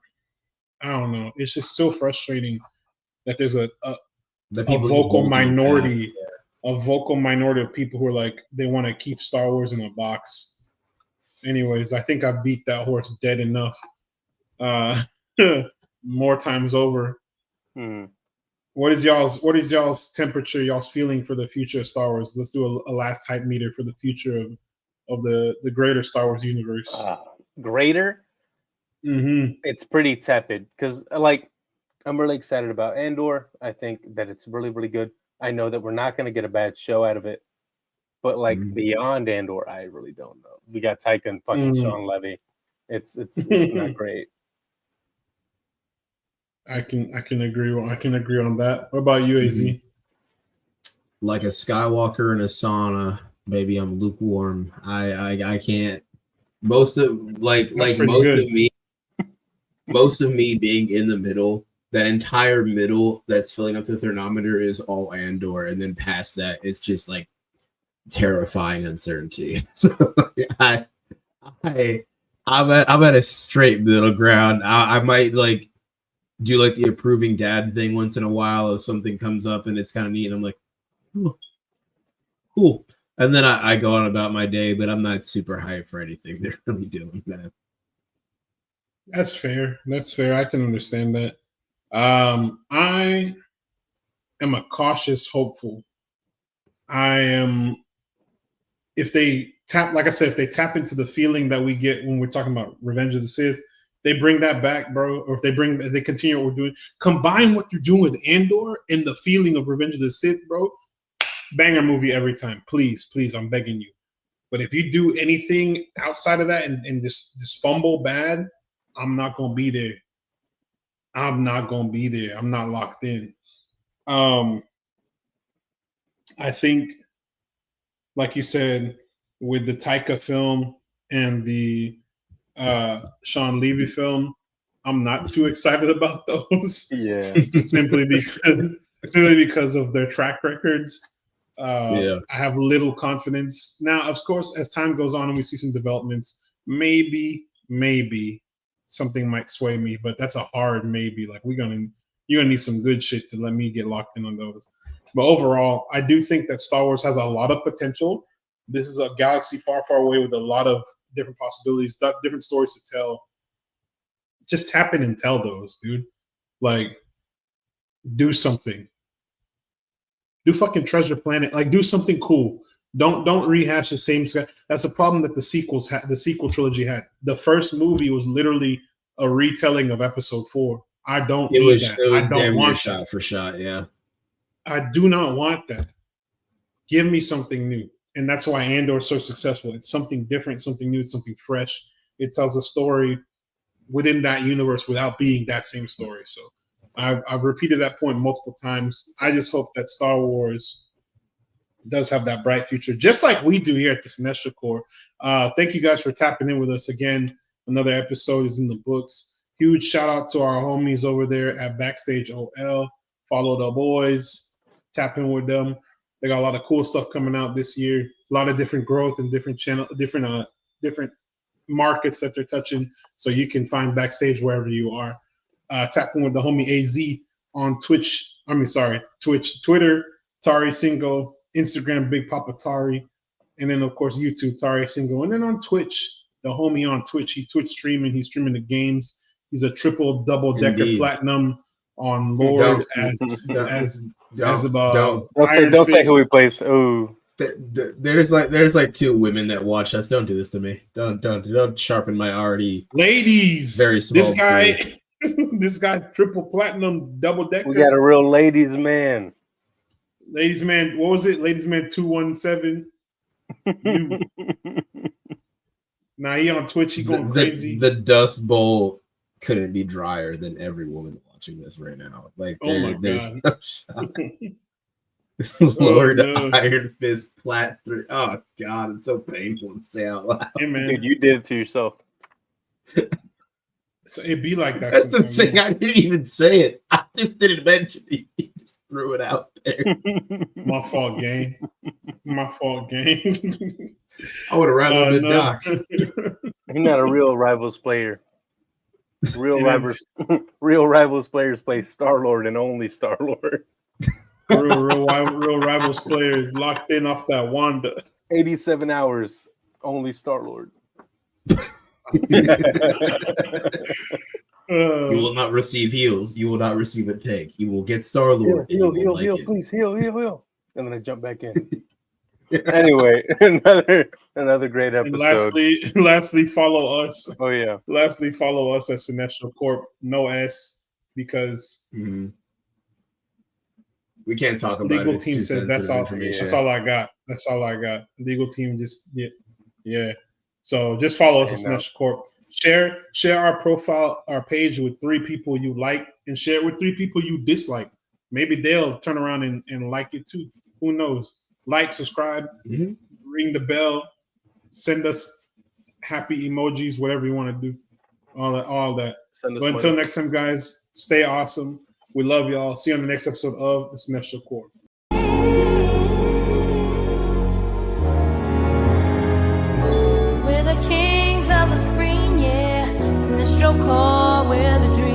I don't know, it's just so frustrating that there's a vocal minority, a vocal minority of people who are like, they want to keep Star Wars in a box. Anyways, I think I beat that horse dead enough. More times over. What is y'all's temperature, y'all's feeling for the future of Star Wars? Let's do a last hype meter for the future of the greater Star Wars universe. Greater? Mm-hmm. It's pretty tepid because like I'm really excited about Andor. I think that it's really, really good. I know that we're not going to get a bad show out of it, but like beyond Andor, I really don't know. We got Taika and fucking Sean Levy. It's not great. I can agree on that. What about you, AZ? Like a Skywalker in a sauna. Maybe I'm lukewarm. I can't. Most of me being in the middle. That entire middle that's filling up the thermometer is all Andor, and then past that, it's just like terrifying uncertainty. So I'm at a straight middle ground. I might like do like the approving dad thing once in a while if something comes up and it's kind of neat. And I'm like, cool. And then I go on about my day, but I'm not super hyped for anything they're really doing, man. That's fair. I can understand that. I am a cautious hopeful. If they tap into the feeling that we get when we're talking about Revenge of the Sith, they bring that back, bro. Or if they continue what we're doing, combine what you're doing with Andor and the feeling of Revenge of the Sith, bro. Banger movie every time. Please, I'm begging you. But if you do anything outside of that and just fumble bad, I'm not gonna be there. I'm not locked in. I think, like you said, with the Taika film and the Sean Levy film, I'm not too excited about those. Yeah. simply because of their track records. I have little confidence. Now, of course, as time goes on and we see some developments, maybe something might sway me, but that's a hard maybe. Like you're gonna need some good shit to let me get locked in on those. But overall, I do think that Star Wars has a lot of potential. This is a galaxy far, far away with a lot of different possibilities, different stories to tell. Just tap in and tell those, dude. Like, do something. Do fucking Treasure Planet. Like, do something cool. Don't rehash the same stuff. That's a problem that the sequel trilogy had. The first movie was literally a retelling of episode 4. I don't need that. It I was don't damn near want shot that. for shot. Yeah. I do not want that. Give me something new. And that's why Andor is so successful. It's something different, something new, something fresh. It tells a story within that universe without being that same story. So I've repeated that point multiple times. I just hope that Star Wars does have that bright future, just like we do here at the Cinestro Corps. Thank you guys for tapping in with us again. Another episode is in the books. Huge shout out to our homies over there at Backstage OL. Follow the boys, tap in with them. They got a lot of cool stuff coming out this year. A lot of different growth and different different markets that they're touching. So you can find Backstage wherever you are. Tap in with the homie AZ on Twitch. Twitch, Twitter, Tari Singo, Instagram, Big Papa Tari, and then of course YouTube, Tari Singo, and then on Twitch, the homie on Twitch. He's streaming the games. He's a triple double decker platinum on Lord Don't say who he plays. Oh, there's like 2 women that watch us. Don't do this to me. Don't sharpen my already ladies. Very small. This guy triple platinum double decker. We got a real ladies man. Ladies man, what was it? Ladies man 217. Now he on Twitch. He going crazy. The Dust Bowl couldn't be drier than every woman watching this right now. Like, there's no shot. Lord Iron Fist Plat 3. Oh God, it's so painful to say out loud. Hey, man. Dude, you did it to yourself. So it'd be like that. That's the thing. I didn't even say it. I just didn't mention it. He just threw it out there. My fault, gang. My fault, gang. I would have rather been doxxed. He's not a real Rivals player. Real Rivals players play Star-Lord and only Star-Lord. real Rivals players locked in off that Wanda. 87 hours, only Star-Lord. You will not receive heals. You will not receive a tank. You will get Star-Lord. Heal, please, heal. And then I jump back in. Anyway, another great episode. And lastly, follow us. Oh yeah. Lastly, follow us at Cinestro Corp. No S because we can't talk about legal it. Team says that's all. That's all I got. That's all I got. Legal team just yeah. So just follow us at Cinestro Corp. Share our profile, our page with 3 people you like, and share it with 3 people you dislike. Maybe they'll turn around and like it too. Who knows? Like, subscribe, ring the bell, send us happy emojis, whatever you want to do. All that. But until next time, guys, stay awesome. We love y'all. See you on the next episode of the Cinestro Corps. We're the kings of the screen, yeah. Cinestro Corps, we're the dream.